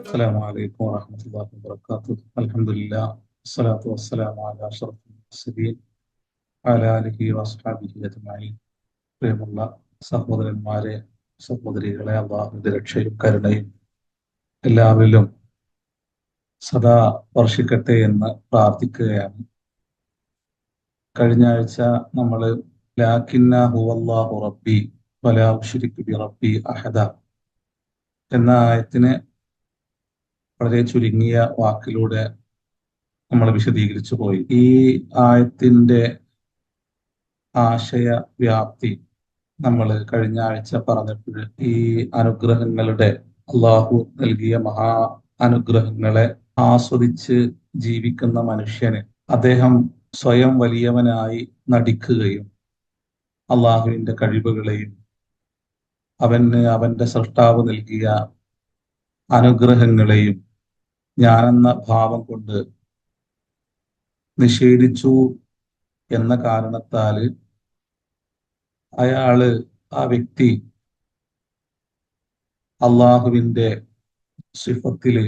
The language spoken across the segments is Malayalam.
السلام عليكم ورحمة الله وبركاته. الحمد لله والصلاة والسلام على أشرف المرسلين وعلى آله وأصحابه أجمعين. പ്രിയമുള്ള സഹോദരന്മാരെ, സഹോദരികളെ, അള്ളാഹുവിന്റെ രക്ഷയും കരുണയും എല്ലാവരിലും സദാ വർഷിക്കട്ടെ എന്ന് പ്രാർത്ഥിക്കുകയാണ്. കഴിഞ്ഞ ആഴ്ച നമ്മൾ ലാകിന്ന ഹുവല്ലാഹു റബ്ബി വലാ ഉശ്രികു ബി റബ്ബി അഹദ എന്ന ആയത്തിനെ വളരെ ചുരുങ്ങിയ വാക്കിലൂടെ നമ്മൾ വിശദീകരിച്ചു പോയി. ഈ ആയത്തിന്റെ ആശയ വ്യാപ്തി നമ്മൾ കഴിഞ്ഞ ആഴ്ച പറഞ്ഞപ്പോൾ ഈ അനുഗ്രഹങ്ങളുടെ, അള്ളാഹു നൽകിയ മഹാ അനുഗ്രഹങ്ങളെ ആസ്വദിച്ച് ജീവിക്കുന്ന മനുഷ്യന് അദ്ദേഹം സ്വയം വലിയവനായി നടിക്കുകയും അള്ളാഹുവിന്റെ കഴിവുകളെയും അവന്റെ സൃഷ്ടാവ് നൽകിയ അനുഗ്രഹങ്ങളെയും ഞാനെന്ന ഭാവം കൊണ്ട് നിഷേധിച്ചു എന്ന കാരണത്താൽ ആ വ്യക്തി അള്ളാഹുവിന്റെ സിഫത്തില്,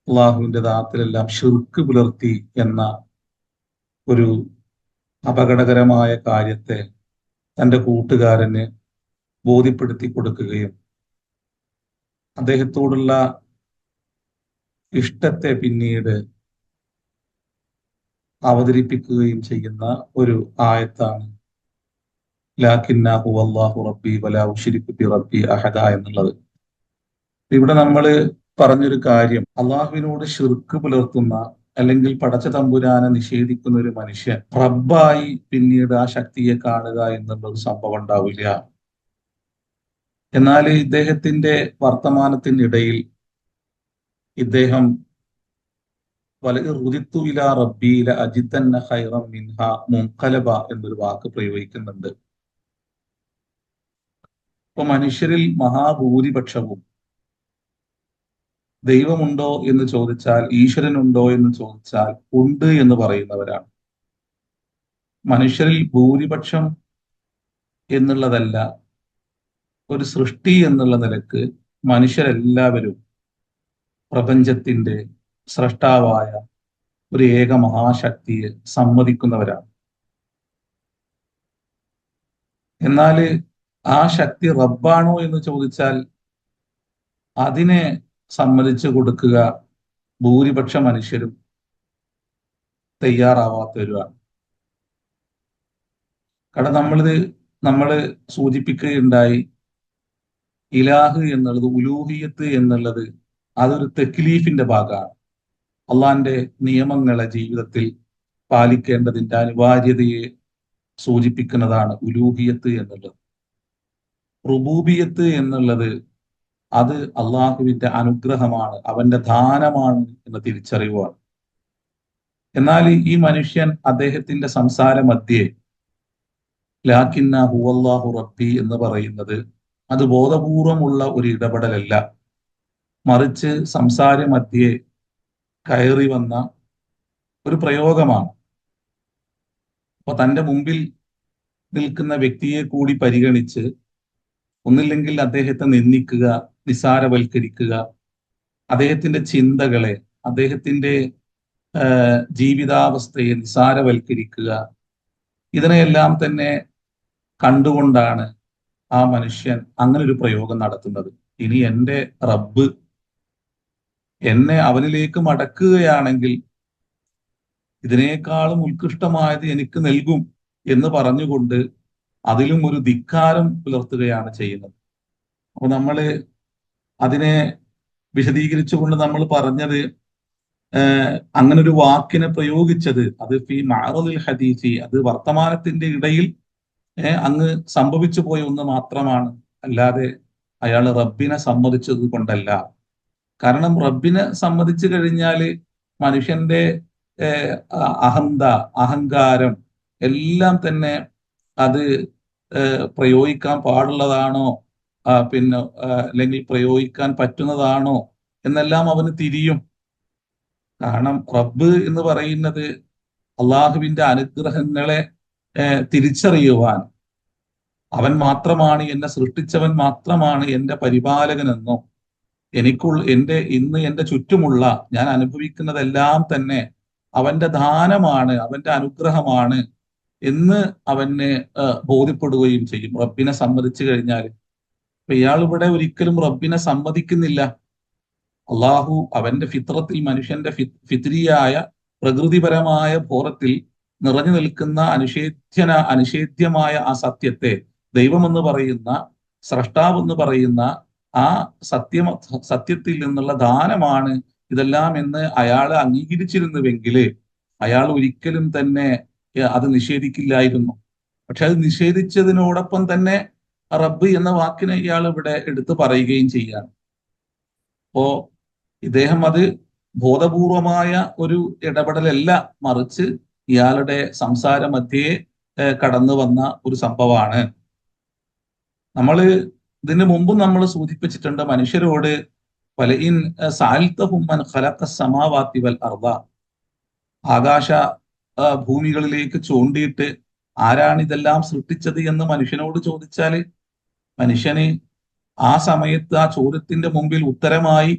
അള്ളാഹുവിന്റെ ദാത്തിലെല്ലാം ശിർക്ക് പുലർത്തി എന്ന ഒരു അപകടകരമായ കാര്യത്തെ തന്റെ കൂട്ടുകാരന് ബോധ്യപ്പെടുത്തി കൊടുക്കുകയും അദ്ദേഹത്തോടുള്ള ഇഷ്ടത്തെ പിന്നീട് അവതരിപ്പിക്കുകയും ചെയ്യുന്ന ഒരു ആയത്താണ് ലാകിന്ന ഹുവല്ലാഹു റബ്ബി വലാ ഉശ്രികു ബി റബ്ബി അഹദ എന്നുള്ളത്. ഇവിടെ നമ്മൾ പറഞ്ഞൊരു കാര്യം, അള്ളാഹുവിനോട് ശിർക്ക് പുലർത്തുന്ന അല്ലെങ്കിൽ പടച്ച തമ്പുരാനെ നിഷേധിക്കുന്ന ഒരു മനുഷ്യൻ റബ്ബായി പിന്നീട് ആ ശക്തിയെ കാണുക എന്നുള്ളൊരു സംഭവം ഉണ്ടാവില്ല. എന്നാൽ ഇദ്ദേഹത്തിന്റെ വർത്തമാനത്തിനിടയിൽ ഇദ്ദേഹം എന്നൊരു വാക്ക് പ്രയോഗിക്കുന്നുണ്ട്. ഇപ്പൊ മനുഷ്യരിൽ മഹാഭൂരിപക്ഷവും ദൈവമുണ്ടോ എന്ന് ചോദിച്ചാൽ, ഈശ്വരനുണ്ടോ എന്ന് ചോദിച്ചാൽ ഉണ്ട് എന്ന് പറയുന്നവരാണ്. മനുഷ്യരിൽ ഭൂരിപക്ഷം എന്നുള്ളതല്ല, ഒരു സൃഷ്ടി എന്നുള്ള നിലക്ക് മനുഷ്യരെല്ലാവരും പ്രപഞ്ചത്തിന്റെ സ്രഷ്ടാവായ ഒരു ഏക മഹാശക്തിയെ സമ്മതിക്കുന്നവരാണ്. എന്നാൽ ആ ശക്തി റബ്ബാണോ എന്ന് ചോദിച്ചാൽ അതിനെ സമ്മതിച്ചു കൊടുക്കുക ഭൂരിപക്ഷ മനുഷ്യരും തയ്യാറാവാത്തവരുമാണ്. കാരണം നമ്മൾ സൂചിപ്പിക്കുകയുണ്ടായി, ഇലാഹ് എന്നുള്ളത്, ഉലൂഹിയത്ത് എന്നുള്ളത് അതൊരു തെക്ലീഫിന്റെ ഭാഗമാണ്. അള്ളാന്റെ നിയമങ്ങളെ ജീവിതത്തിൽ പാലിക്കേണ്ടതിന്റെ അനിവാര്യതയെ സൂചിപ്പിക്കുന്നതാണ് ഉലൂഹിയത്ത് എന്നുള്ളത്. റുബൂബിയത്ത് എന്നുള്ളത് അത് അള്ളാഹുവിന്റെ അനുഗ്രഹമാണ്, അവന്റെ ദാനമാണ് എന്ന തിരിച്ചറിവാണ്. എന്നാൽ ഈ മനുഷ്യൻ അദ്ദേഹത്തിന്റെ സംസാര മധ്യേ ലാകിന്ന ഹുവല്ലാഹു റബ്ബി എന്ന് പറയുന്നത് അത് ബോധപൂർവമുള്ള ഒരു ഇടപെടലല്ല, മറിച്ച് സംസാര മധ്യേ കയറി വന്ന ഒരു പ്രയോഗമാണ്. അപ്പൊ തന്റെ മുമ്പിൽ നിൽക്കുന്ന വ്യക്തിയെ കൂടി പരിഗണിച്ച് ഒന്നില്ലെങ്കിൽ അദ്ദേഹത്തെ നിന്ദിക്കുക, നിസാരവൽക്കരിക്കുക, അദ്ദേഹത്തിന്റെ ചിന്തകളെ, അദ്ദേഹത്തിന്റെ ജീവിതാവസ്ഥയെ നിസാരവൽക്കരിക്കുക, ഇതിനെയെല്ലാം തന്നെ കണ്ടുകൊണ്ടാണ് ആ മനുഷ്യൻ അങ്ങനെ ഒരു പ്രയോഗം നടത്തുന്നത്. ഇനി എൻ്റെ റബ്ബ് എന്നെ അവനിലേക്ക് മടക്കുകയാണെങ്കിൽ ഇതിനേക്കാളും ഉത്കൃഷ്ടമായത് എനിക്ക് നൽകും എന്ന് പറഞ്ഞുകൊണ്ട് അതിലും ഒരു ധിക്കാരം പുലർത്തുകയാണ് ചെയ്യുന്നത്. അപ്പൊ നമ്മള് അതിനെ വിശദീകരിച്ചുകൊണ്ട് നമ്മൾ പറഞ്ഞത്, അങ്ങനെ ഒരു വാക്കിനെ പ്രയോഗിച്ചത് അത് ഫി മഅറദിൽ ഹദീസി, അത് വർത്തമാനത്തിന്റെ ഇടയിൽ അങ്ങ് സംഭവിച്ചു പോയ ഒന്ന് മാത്രമാണ്, അല്ലാതെ അയാൾ റബ്ബിനെ സമ്മതിച്ചത് കൊണ്ടല്ല. കാരണം റബ്ബിനെ സമ്മതിച്ചു കഴിഞ്ഞാല് മനുഷ്യന്റെ അഹങ്കാരം എല്ലാം തന്നെ അത് പ്രയോഗിക്കാൻ പാടുള്ളതാണോ, പിന്നെ അല്ലെങ്കിൽ പ്രയോഗിക്കാൻ പറ്റുന്നതാണോ എന്നെല്ലാം അവന് തിരിയും. കാരണം റബ്ബ് എന്ന് പറയുന്നത് അള്ളാഹുവിന്റെ അനുഗ്രഹങ്ങളെ തിരിച്ചറിയുവാൻ, അവൻ മാത്രമാണ് എന്നെ സൃഷ്ടിച്ചവൻ മാത്രമാണ് എന്റെ പരിപാലകനെന്നോ ഇന്ന് എന്റെ ചുറ്റുമുള്ള ഞാൻ അനുഭവിക്കുന്നതെല്ലാം തന്നെ അവന്റെ ദാനമാണ്, അവന്റെ അനുഗ്രഹമാണ് എന്ന് അവന് ബോധ്യപ്പെടുകയും ചെയ്യും റബ്ബിനെ സമ്മതിച്ചു കഴിഞ്ഞാൽ. അപ്പൊ ഇയാൾ ഇവിടെ ഒരിക്കലും റബ്ബിനെ സമ്മതിക്കുന്നില്ല. അള്ളാഹു അവന്റെ ഫിത്രത്തിൽ, മനുഷ്യന്റെ ഫിത്രിയായ പ്രകൃതിപരമായ ബോധത്തിൽ നിറഞ്ഞു നിൽക്കുന്ന അനിഷേധ്യമായ ആ സത്യത്തെ, ദൈവമെന്ന് പറയുന്ന, സ്രഷ്ടാവെന്ന് പറയുന്ന ആ സത്യത്തിൽ നിന്നുള്ള ദാനമാണ് ഇതെല്ലാം എന്ന് അയാൾ അംഗീകരിച്ചിരുന്നുവെങ്കിൽ അയാൾ ഒരിക്കലും തന്നെ അത് നിഷേധിക്കില്ലായിരുന്നു. പക്ഷെ അത് നിഷേധിച്ചതിനോടൊപ്പം തന്നെ റബ്ബ് എന്ന വാക്കിനെ ഇയാൾ ഇവിടെ എടുത്തു പറയുകയും ചെയ്യാണ്. അപ്പോ ഇദ്ദേഹം അത് ബോധപൂർവമായ ഒരു ഇടപെടലല്ല, മറിച്ച് ഇയാളുടെ സംസാര മധ്യേ കടന്നു വന്ന ഒരു സംഭവമാണ്. നമ്മള് ഇതിന് മുമ്പും നമ്മൾ സൂചിപ്പിച്ചിട്ടുണ്ട്, മനുഷ്യരോട് ഫലഇൻ സഅൽതഹും മൻ ഖലഖ സമാവാതി വൽ അർദ, ആകാശ ഭൂമികളിലേക്ക് ചൂണ്ടിയിട്ട് ആരാണ് ഇതെല്ലാം സൃഷ്ടിച്ചത് എന്ന് മനുഷ്യനോട് ചോദിച്ചാല് മനുഷ്യന് ആ സമയത്ത് ആ ചോദ്യത്തിന്റെ മുമ്പിൽ ഉത്തരമായി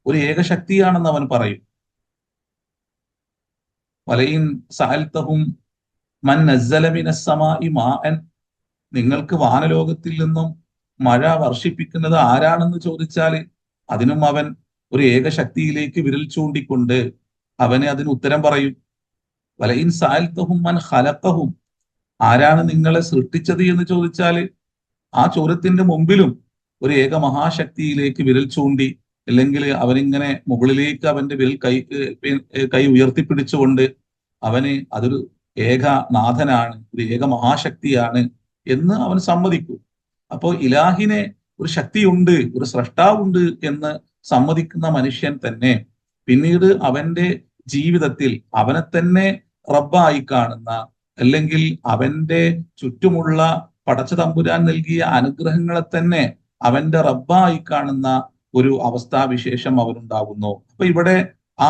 ഒരു ഏകശക്തിയാണെന്ന് അവൻ പറയും. വലയിൻ സഅൽതഹും മൻ നസ്സല മിനസ് സമാഇ മാഅൻ, നിങ്ങൾക്ക് വാനലോകത്തിൽ നിന്നും മഴ വർഷിപ്പിക്കുന്നത് ആരാണെന്ന് ചോദിച്ചാൽ അതിനും അവൻ ഒരു ഏകശക്തിയിലേക്ക് വിരൽ ചൂണ്ടിക്കൊണ്ട് അവന് അതിന് ഉത്തരം പറയും. വലയിൻ സഅൽതഹും മൻ ഖലഖഹും, ആരാണ് നിങ്ങളെ സൃഷ്ടിച്ചത് എന്ന് ചോദിച്ചാൽ ആ ചോദ്യത്തിന്റെ മുമ്പിലും ഒരു ഏക മഹാശക്തിയിലേക്ക് വിരൽ ചൂണ്ടി, അല്ലെങ്കിൽ അവനിങ്ങനെ മുകളിലേക്ക് അവന്റെ വിരൽ കൈ ഉയർത്തിപ്പിടിച്ചുകൊണ്ട് അവന് അതൊരു ഏക നാഥനാണ്, ഒരു ഏക മഹാശക്തിയാണ് എന്ന് അവൻ സമ്മതിക്കും. അപ്പോൾ ഇലാഹിനെ, ഒരു ശക്തിയുണ്ട്, ഒരു സ്രഷ്ടാവുണ്ട് എന്ന് സമ്മതിക്കുന്ന മനുഷ്യൻ തന്നെ പിന്നീട് അവന്റെ ജീവിതത്തിൽ അവനെ തന്നെ റബ്ബായി കാണുന്ന, അല്ലെങ്കിൽ അവന്റെ ചുറ്റുമുള്ള പടച്ച തമ്പുരാൻ നൽകിയ അനുഗ്രഹങ്ങളെ തന്നെ അവന്റെ റബ്ബായി കാണുന്ന ഒരു അവസ്ഥാവിശേഷം അവനുണ്ടാകുന്നു. അപ്പൊ ഇവിടെ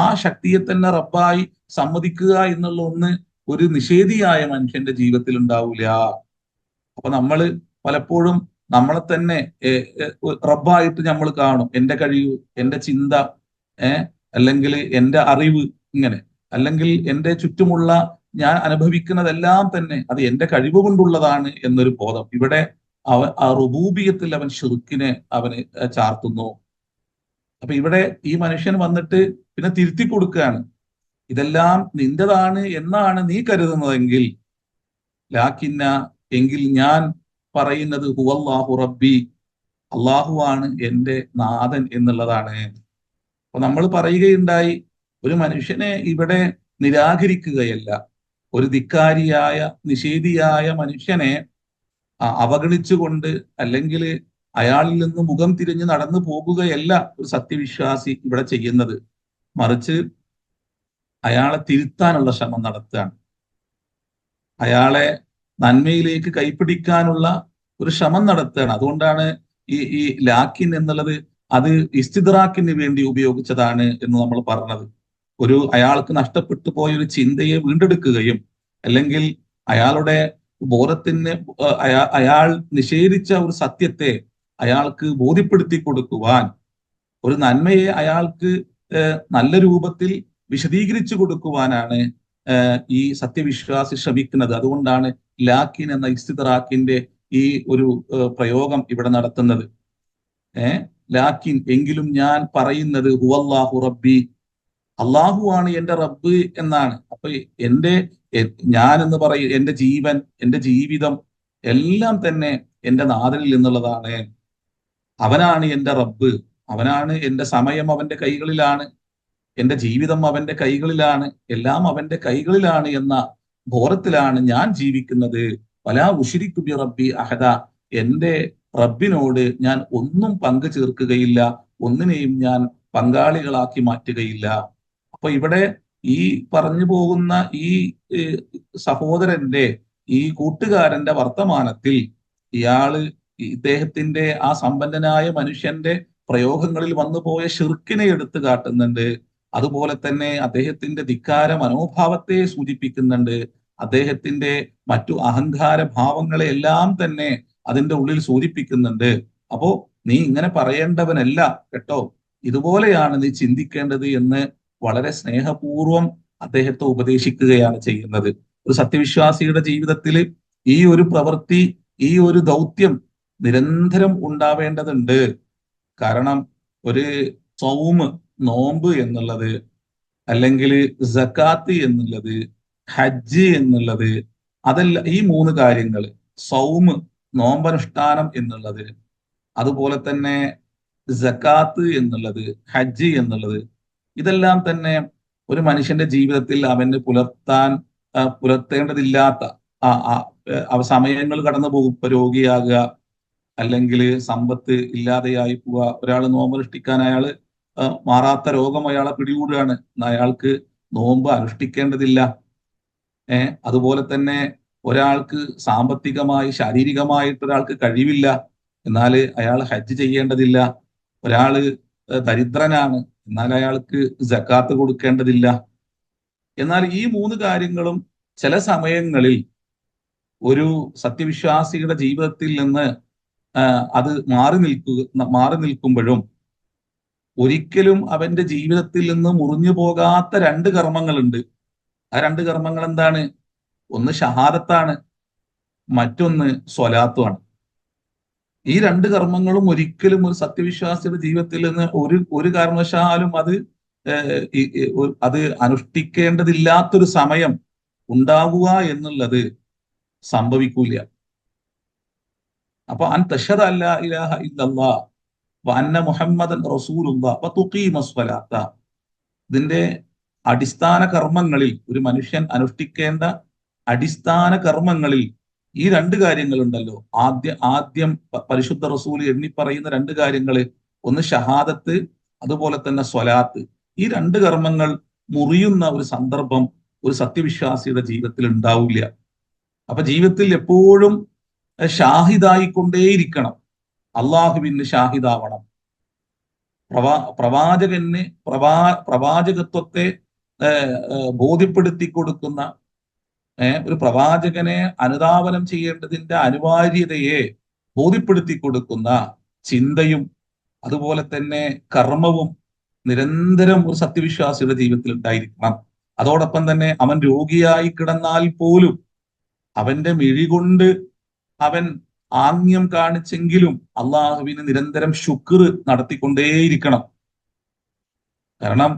ആ ശക്തിയെ തന്നെ റബ്ബായി സമ്മതിക്കുക എന്നുള്ള ഒന്ന് ഒരു നിഷേധിയായ മനുഷ്യന്റെ ജീവിതത്തിൽ ഉണ്ടാവില്ല. അപ്പൊ നമ്മൾ പലപ്പോഴും നമ്മളെ തന്നെ റബ്ബായിട്ട് നമ്മൾ കാണും. എന്റെ കഴിവ്, എന്റെ ചിന്ത, അല്ലെങ്കിൽ എന്റെ അറിവ്, ഇങ്ങനെ, അല്ലെങ്കിൽ എന്റെ ചുറ്റുമുള്ള ഞാൻ അനുഭവിക്കുന്നതെല്ലാം തന്നെ അത് എന്റെ കഴിവ് കൊണ്ടുള്ളതാണ് എന്നൊരു ബോധം. ഇവിടെ ആ റുബൂബിയത്തിൽ അവൻ ഷിർക്കിനെ അവന് ചാർത്തുന്നു. അപ്പൊ ഇവിടെ ഈ മനുഷ്യൻ വന്നിട്ട് പിന്നെ തിരുത്തി കൊടുക്കുകയാണ്, ഇതെല്ലാം നിന്റേതാണ് എന്നാണ് നീ കരുതുന്നതെങ്കിൽ, ലാക്കിന്ന, എങ്കിൽ ഞാൻ പറയുന്നത് ഹുവല്ലാഹു റബ്ബി, അള്ളാഹുവാണ് എന്റെ നാഥൻ എന്നുള്ളതാണ്. അപ്പൊ നമ്മൾ പറയുകയുണ്ടായി, ഒരു മനുഷ്യനെ ഇവിടെ നിരാകരിക്കുകയല്ല, ഒരു ധിക്കാരിയായ നിഷേധിയായ മനുഷ്യനെ അവഗണിച്ചുകൊണ്ട് അല്ലെങ്കിൽ അയാളിൽ നിന്ന് മുഖം തിരിഞ്ഞ് നടന്നു പോകുകയല്ല ഒരു സത്യവിശ്വാസി ഇവിടെ ചെയ്യുന്നത്. മറിച്ച് അയാളെ തിരുത്താനുള്ള ശ്രമം നടത്തുകയാണ്, അയാളെ നന്മയിലേക്ക് കൈപ്പിടിക്കാനുള്ള ഒരു ശ്രമം നടത്തുകയാണ്. അതുകൊണ്ടാണ് ഈ ലാക്കിൻ എന്നുള്ളത് അത് ഇസ്തിദ്റാക്കിന് വേണ്ടി ഉപയോഗിച്ചതാണ് എന്ന് നമ്മൾ പറഞ്ഞത്. അയാൾക്ക് നഷ്ടപ്പെട്ടു പോയ ഒരു ചിന്തയെ വീണ്ടെടുക്കുകയും, അല്ലെങ്കിൽ അയാളുടെ ബോധത്തിന് അയാൾ നിഷേധിച്ച ഒരു സത്യത്തെ അയാൾക്ക് ബോധ്യപ്പെടുത്തി കൊടുക്കുവാൻ, ഒരു നന്മയെ അയാൾക്ക് നല്ല രൂപത്തിൽ വിശദീകരിച്ചു കൊടുക്കുവാനാണ് ഈ സത്യവിശ്വാസി ശ്രമിക്കുന്നത്. അതുകൊണ്ടാണ് ലാക്കിൻ എന്ന ഇസ്തിദ്റാക്കിന്റെ ഈ ഒരു പ്രയോഗം ഇവിടെ നടത്തുന്നത്. ലാക്കിൻ, എങ്കിലും ഞാൻ പറയുന്നത് ഹുവല്ലാഹു റബ്ബി, അള്ളാഹുവാണ് എന്റെ റബ്ബ് എന്നാണ്. അപ്പൊ ഞാൻ എന്ന് പറയും, എന്റെ ജീവൻ, എന്റെ ജീവിതം എല്ലാം തന്നെ എന്റെ നാഥനിൽ നിന്നുള്ളതാണ്. അവനാണ് എന്റെ റബ്ബ്, അവനാണ് എന്റെ സമയം അവന്റെ കൈകളിലാണ്, എന്റെ ജീവിതം അവന്റെ കൈകളിലാണ്, എല്ലാം അവന്റെ കൈകളിലാണ് എന്ന ബോധത്തിലാണ് ഞാൻ ജീവിക്കുന്നത്. വലാ ഉശ്രികു ബി റബ്ബി അഹദ, എന്റെ റബ്ബിനോട് ഞാൻ ഒന്നും പങ്കു ചേർക്കുകയില്ല, ഒന്നിനെയും ഞാൻ പങ്കാളികളാക്കി മാറ്റുകയില്ല. അപ്പൊ ഇവിടെ ഈ പറഞ്ഞു പോകുന്ന ഈ സഹോദരന്റെ, ഈ കൂട്ടുകാരന്റെ വർത്തമാനത്തിൽ ഇദ്ദേഹത്തിന്റെ ആ സമ്പന്നനായ മനുഷ്യന്റെ പ്രയോഗങ്ങളിൽ വന്നുപോയ ഷിർക്കിനെ എടുത്തു കാട്ടുന്നുണ്ട്. അതുപോലെ തന്നെ അദ്ദേഹത്തിന്റെ ധിക്കാര മനോഭാവത്തെ സൂചിപ്പിക്കുന്നുണ്ട്. അദ്ദേഹത്തിന്റെ മറ്റു അഹങ്കാര ഭാവങ്ങളെ എല്ലാം തന്നെ അതിന്റെ ഉള്ളിൽ സൂചിപ്പിക്കുന്നുണ്ട്. അപ്പോ നീ ഇങ്ങനെ പറയേണ്ടവനല്ല കേട്ടോ, ഇതുപോലെയാണ് നീ ചിന്തിക്കേണ്ടത് എന്ന് വളരെ സ്നേഹപൂർവം അദ്ദേഹത്തെ ഉപദേശിക്കുകയാണ് ചെയ്യുന്നത്. ഒരു സത്യവിശ്വാസിയുടെ ജീവിതത്തിൽ ഈ ഒരു പ്രവൃത്തി, ഈ ഒരു ദൗത്യം നിരന്തരം ഉണ്ടാവേണ്ടതുണ്ട്. കാരണം ഒരു സൗമ്, നോമ്പ് എന്നുള്ളത്, അല്ലെങ്കിൽ സക്കാത്ത് എന്നുള്ളത്, ഹജ്ജ് എന്നുള്ളത്, അതല്ല ഈ മൂന്ന് കാര്യങ്ങൾ, സൗമ് നോമ്പനുഷ്ഠാനം എന്നുള്ളത്, അതുപോലെ തന്നെ സക്കാത്ത് എന്നുള്ളത്, ഹജ്ജ് എന്നുള്ളത്, ഇതെല്ലാം തന്നെ ഒരു മനുഷ്യന്റെ ജീവിതത്തിൽ അവന് പുലർത്തേണ്ടതില്ലാത്ത സമയങ്ങൾ കടന്നു പോകും. ഇപ്പൊ രോഗിയാകുക, അല്ലെങ്കിൽ സമ്പത്ത് ഇല്ലാതെയായി പോവുക, ഒരാൾ നോമ്പനുഷ്ഠിക്കാൻ അയാള് മാറാത്ത രോഗം അയാളെ പിടികൂടുകയാണ്, അയാൾക്ക് നോമ്പ് അനുഷ്ഠിക്കേണ്ടതില്ല. അതുപോലെ തന്നെ ഒരാൾക്ക് സാമ്പത്തികമായി ശാരീരികമായിട്ട് ഒരാൾക്ക് കഴിവില്ല, എന്നാൽ അയാൾ ഹജ്ജ് ചെയ്യേണ്ടതില്ല. ഒരാള് ദരിദ്രനാണ്, എന്നാൽ അയാൾക്ക് സക്കാത്ത് കൊടുക്കേണ്ടതില്ല. എന്നാൽ ഈ മൂന്ന് കാര്യങ്ങളും ചില സമയങ്ങളിൽ ഒരു സത്യവിശ്വാസിയുടെ ജീവിതത്തിൽ നിന്ന് അത് മാറി നിൽക്കുമ്പോഴും ഒരിക്കലും അവന്റെ ജീവിതത്തിൽ നിന്ന് മുറിഞ്ഞു പോകാത്ത രണ്ട് കർമ്മങ്ങളുണ്ട്. ആ രണ്ട് കർമ്മങ്ങൾ എന്താണ്? ഒന്ന് ഷഹാദത്താണ്, മറ്റൊന്ന് സ്വലാത്തുമാണ്. ഈ രണ്ട് കർമ്മങ്ങളും ഒരിക്കലും ഒരു സത്യവിശ്വാസിയുടെ ജീവിതത്തിൽ നിന്ന് ഒരു കാരണവശാലും അത് അനുഷ്ഠിക്കേണ്ടതില്ലാത്തൊരു സമയം ഉണ്ടാവുക എന്നുള്ളത് സംഭവിക്കൂല. അപ്പൊ അൻ തശ്ഹദ അല്ലാ ഇലാഹ ഇല്ലല്ലാഹ് വ അന്ന മുഹമ്മദൻ റസൂലുള്ളാഹ് വ തുഖീമസ് സ്വലാത്ത, ഇതിന്റെ അടിസ്ഥാന കർമ്മങ്ങളിൽ, ഒരു മനുഷ്യൻ അനുഷ്ഠിക്കേണ്ട അടിസ്ഥാന കർമ്മങ്ങളിൽ ഈ രണ്ട് കാര്യങ്ങളുണ്ടല്ലോ. ആദ്യം പരിശുദ്ധ റസൂൽ എണ്ണി പറയുന്ന രണ്ട് കാര്യങ്ങൾ, ഒന്ന് ഷഹാദത്ത്, അതുപോലെ തന്നെ സ്വലാത്ത്. ഈ രണ്ട് കർമ്മങ്ങൾ മുറിയുന്ന ഒരു സന്ദർഭം ഒരു സത്യവിശ്വാസിയുടെ ജീവിതത്തിൽ ഉണ്ടാവില്ല. അപ്പൊ ജീവിതത്തിൽ എപ്പോഴും ഷാഹിദായിക്കൊണ്ടേയിരിക്കണം. അള്ളാഹുവിന് ഷാഹിദാവണം. പ്രവാചകന് പ്രവാചകത്വത്തെ ബോധ്യപ്പെടുത്തി കൊടുക്കുന്ന, ഒരു പ്രവാചകനെ അനുധാവനം ചെയ്യേണ്ടതിന്റെ അനിവാര്യതയെ ബോധ്യപ്പെടുത്തി കൊടുക്കുന്ന ചിന്തയും അതുപോലെ തന്നെ കർമ്മവും നിരന്തരം ഒരു സത്യവിശ്വാസിയുടെ ജീവിതത്തിൽ ഉണ്ടായിരിക്കണം. അതോടൊപ്പം തന്നെ അവൻ രോഗിയായി കിടന്നാൽ പോലും അവന്റെ മിഴി കൊണ്ട് അവൻ ആംഗ്യം കാണിച്ചെങ്കിലും അള്ളാഹുവിന് നിരന്തരം ശുക്ർ നടത്തിക്കൊണ്ടേയിരിക്കണം. കാരണം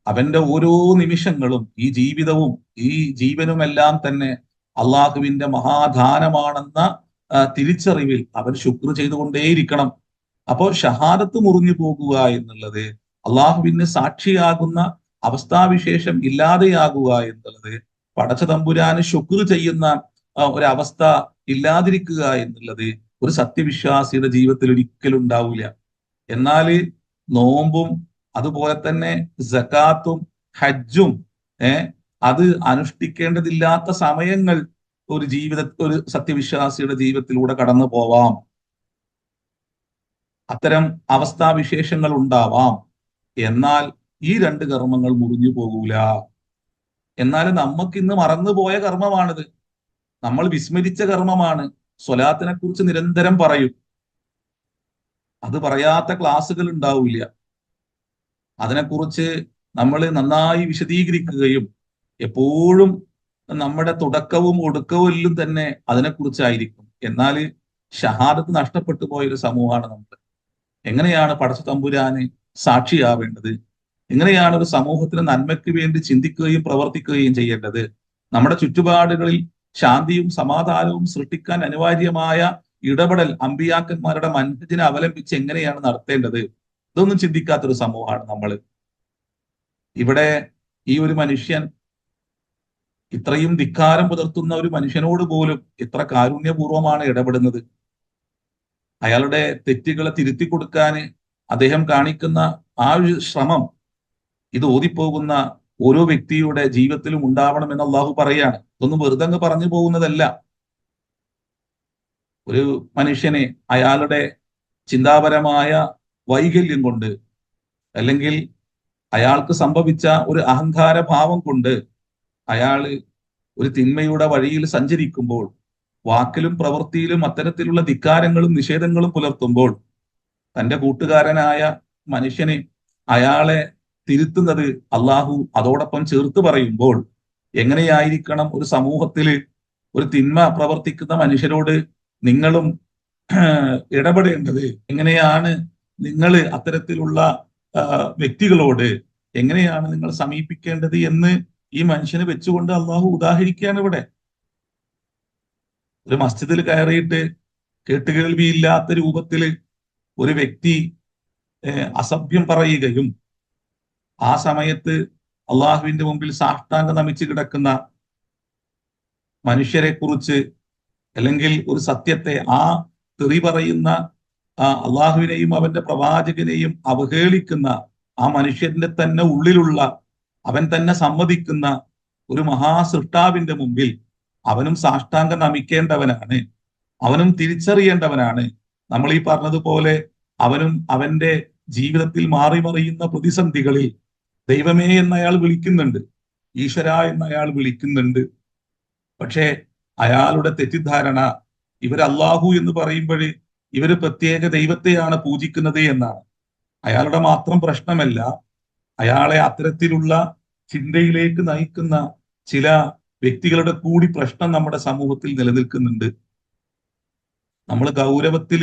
അവന്റെ ഓരോ നിമിഷങ്ങളും, ഈ ജീവിതവും ഈ ജീവനുമെല്ലാം തന്നെ അള്ളാഹുവിന്റെ മഹാദാനമാണെന്ന തിരിച്ചറിവിൽ അവൻ ശുക്ർ ചെയ്തുകൊണ്ടേയിരിക്കണം. അപ്പോൾ ഷഹാദത്ത് മുറിഞ്ഞു പോകുക എന്നുള്ളത്, അള്ളാഹുവിന് സാക്ഷിയാകുന്ന അവസ്ഥാവിശേഷം ഇല്ലാതെയാകുക എന്നുള്ളത്, പടച്ച തമ്പുരാന് ശുക്ർ ചെയ്യുന്ന ഒരവസ്ഥ ഇല്ലാതിരിക്കുക എന്നുള്ളത് ഒരു സത്യവിശ്വാസിയുടെ ജീവിതത്തിൽ ഒരിക്കലും ഉണ്ടാവില്ല. എന്നാൽ നോമ്പും അതുപോലെ തന്നെ സക്കാത്തും ഹജ്ജും അത് അനുഷ്ഠിക്കേണ്ടതില്ലാത്ത സമയങ്ങൾ ഒരു സത്യവിശ്വാസിയുടെ ജീവിതത്തിലൂടെ കടന്നു പോവാം. അത്തരം അവസ്ഥാവിശേഷങ്ങൾ ഉണ്ടാവാം. എന്നാൽ ഈ രണ്ട് കർമ്മങ്ങൾ മുറിഞ്ഞു പോകൂല. എന്നാൽ നമുക്കിന്ന് മറന്നുപോയ കർമ്മമാണിത്, നമ്മൾ വിസ്മരിച്ച കർമ്മമാണ്. സ്വലാത്തിനെ കുറിച്ച് നിരന്തരം പറയും, അത് പറയാത്ത ക്ലാസ്സുകൾ ഉണ്ടാവില്ല. അതിനെക്കുറിച്ച് നമ്മൾ നന്നായി വിശദീകരിക്കുകയും എപ്പോഴും നമ്മുടെ തുടക്കവും ഒടുക്കവും എല്ലാം തന്നെ അതിനെക്കുറിച്ചായിരിക്കും. എന്നാൽ ഷഹാദത്ത് നഷ്ടപ്പെട്ടു പോയൊരു സമൂഹമാണ് നമ്മൾ. എങ്ങനെയാണ് പടച്ച തമ്പുരാന് സാക്ഷിയാവേണ്ടത്? എങ്ങനെയാണ് ഒരു സമൂഹത്തിന് നന്മയ്ക്ക് വേണ്ടി ചിന്തിക്കുകയും പ്രവർത്തിക്കുകയും ചെയ്യേണ്ടത്? നമ്മുടെ ചുറ്റുപാടുകളിൽ ശാന്തിയും സമാധാനവും സൃഷ്ടിക്കാൻ അനിവാര്യമായ ഇടപെടൽ അമ്പിയാക്കന്മാരുടെ മൻഹജിനെ അവലംബിച്ച് എങ്ങനെയാണ് നടത്തേണ്ടത്? ഇതൊന്നും ചിന്തിക്കാത്തൊരു സമൂഹമാണ് നമ്മൾ. ഇവിടെ ഈ ഒരു മനുഷ്യൻ, ഇത്രയും ധിക്കാരം പുലർത്തുന്ന ഒരു മനുഷ്യനോട് പോലും എത്ര കാരുണ്യപൂർവമാണ് ഇടപെടുന്നത്. അയാളുടെ തെറ്റുകളെ തിരുത്തി കൊടുക്കാൻ അദ്ദേഹം കാണിക്കുന്ന ആ ഒരു ശ്രമം ഇത് ഓതിപ്പോകുന്ന ഓരോ വ്യക്തിയുടെ ജീവിതത്തിലും ഉണ്ടാവണമെന്ന് അള്ളാഹു പറയാണ്. ഇതൊന്നും വെറുതെ അങ്ങ് പറഞ്ഞു പോകുന്നതല്ല. ഒരു മനുഷ്യനെ അയാളുടെ ചിന്താപരമായ വൈകല്യം കൊണ്ട്, അല്ലെങ്കിൽ അയാൾക്ക് സംഭവിച്ച ഒരു അഹങ്കാര ഭാവം കൊണ്ട് അയാള് ഒരു തിന്മയുടെ വഴിയിൽ സഞ്ചരിക്കുമ്പോൾ, വാക്കിലും പ്രവൃത്തിയിലും അത്തരത്തിലുള്ള ധിക്കാരങ്ങളും നിഷേധങ്ങളും പുലർത്തുമ്പോൾ, തന്റെ കൂട്ടുകാരനായ മനുഷ്യനെ, അയാളെ തിരുത്തുന്നത് അള്ളാഹു അതോടൊപ്പം ചേർത്ത് പറയുമ്പോൾ, എങ്ങനെയായിരിക്കണം ഒരു സമൂഹത്തില് ഒരു തിന്മ പ്രവർത്തിക്കുന്ന മനുഷ്യരോട് നിങ്ങളും ഇടപെടേണ്ടത്, എങ്ങനെയാണ് നിങ്ങൾ അത്തരത്തിലുള്ള വ്യക്തികളോട് എങ്ങനെയാണ് നിങ്ങൾ സമീപിക്കേണ്ടത് എന്ന് ഈ മനുഷ്യനെ വെച്ചുകൊണ്ട് അള്ളാഹു ഉദാഹരിക്കുകയാണ് ഇവിടെ. ഒരു മസ്ജിദിൽ കയറിയിട്ട് കേട്ടുകേൾവിയില്ലാത്ത രൂപത്തിൽ ഒരു വ്യക്തി അസഭ്യം പറയുകയും ആ സമയത്ത് അള്ളാഹുവിന്റെ മുമ്പിൽ സാഷ്ടാംഗം നമിച്ച് കിടക്കുന്ന മനുഷ്യരെ കുറിച്ച്, അല്ലെങ്കിൽ ഒരു സത്യത്തെ, ആ തെറി പറയുന്ന അള്ളാഹുവിനെയും അവന്റെ പ്രവാചകനെയും അവഹേളിക്കുന്ന ആ മനുഷ്യന്റെ തന്നെ ഉള്ളിലുള്ള, അവൻ തന്നെ സമ്മതിക്കുന്ന ഒരു മഹാസൃഷ്ടാവിന്റെ മുമ്പിൽ അവനും സാഷ്ടാംഗം നമിക്കേണ്ടവനാണ്, അവനും തിരിച്ചറിയേണ്ടവനാണ്. നമ്മൾ ഈ പറഞ്ഞതുപോലെ അവനും അവന്റെ ജീവിതത്തിൽ മാറി മറിയുന്ന പ്രതിസന്ധികളിൽ ദൈവമേ എന്ന് അയാൾ വിളിക്കുന്നുണ്ട്, ഈശ്വര എന്ന് അയാൾ വിളിക്കുന്നുണ്ട്. പക്ഷേ അയാളുടെ തെറ്റിദ്ധാരണ ഇവർ അള്ളാഹു എന്ന് പറയുമ്പോൾ ഇവര് പ്രത്യേക ദൈവത്തെയാണ് പൂജിക്കുന്നത് എന്നാണ്. അയാളുടെ മാത്രം പ്രശ്നമല്ല, അയാളെ അത്തരത്തിലുള്ള ചിന്തയിലേക്ക് നയിക്കുന്ന ചില വ്യക്തികളുടെ കൂടി പ്രശ്നം നമ്മുടെ സമൂഹത്തിൽ നിലനിൽക്കുന്നുണ്ട്. നമ്മൾ ഗൗരവത്തിൽ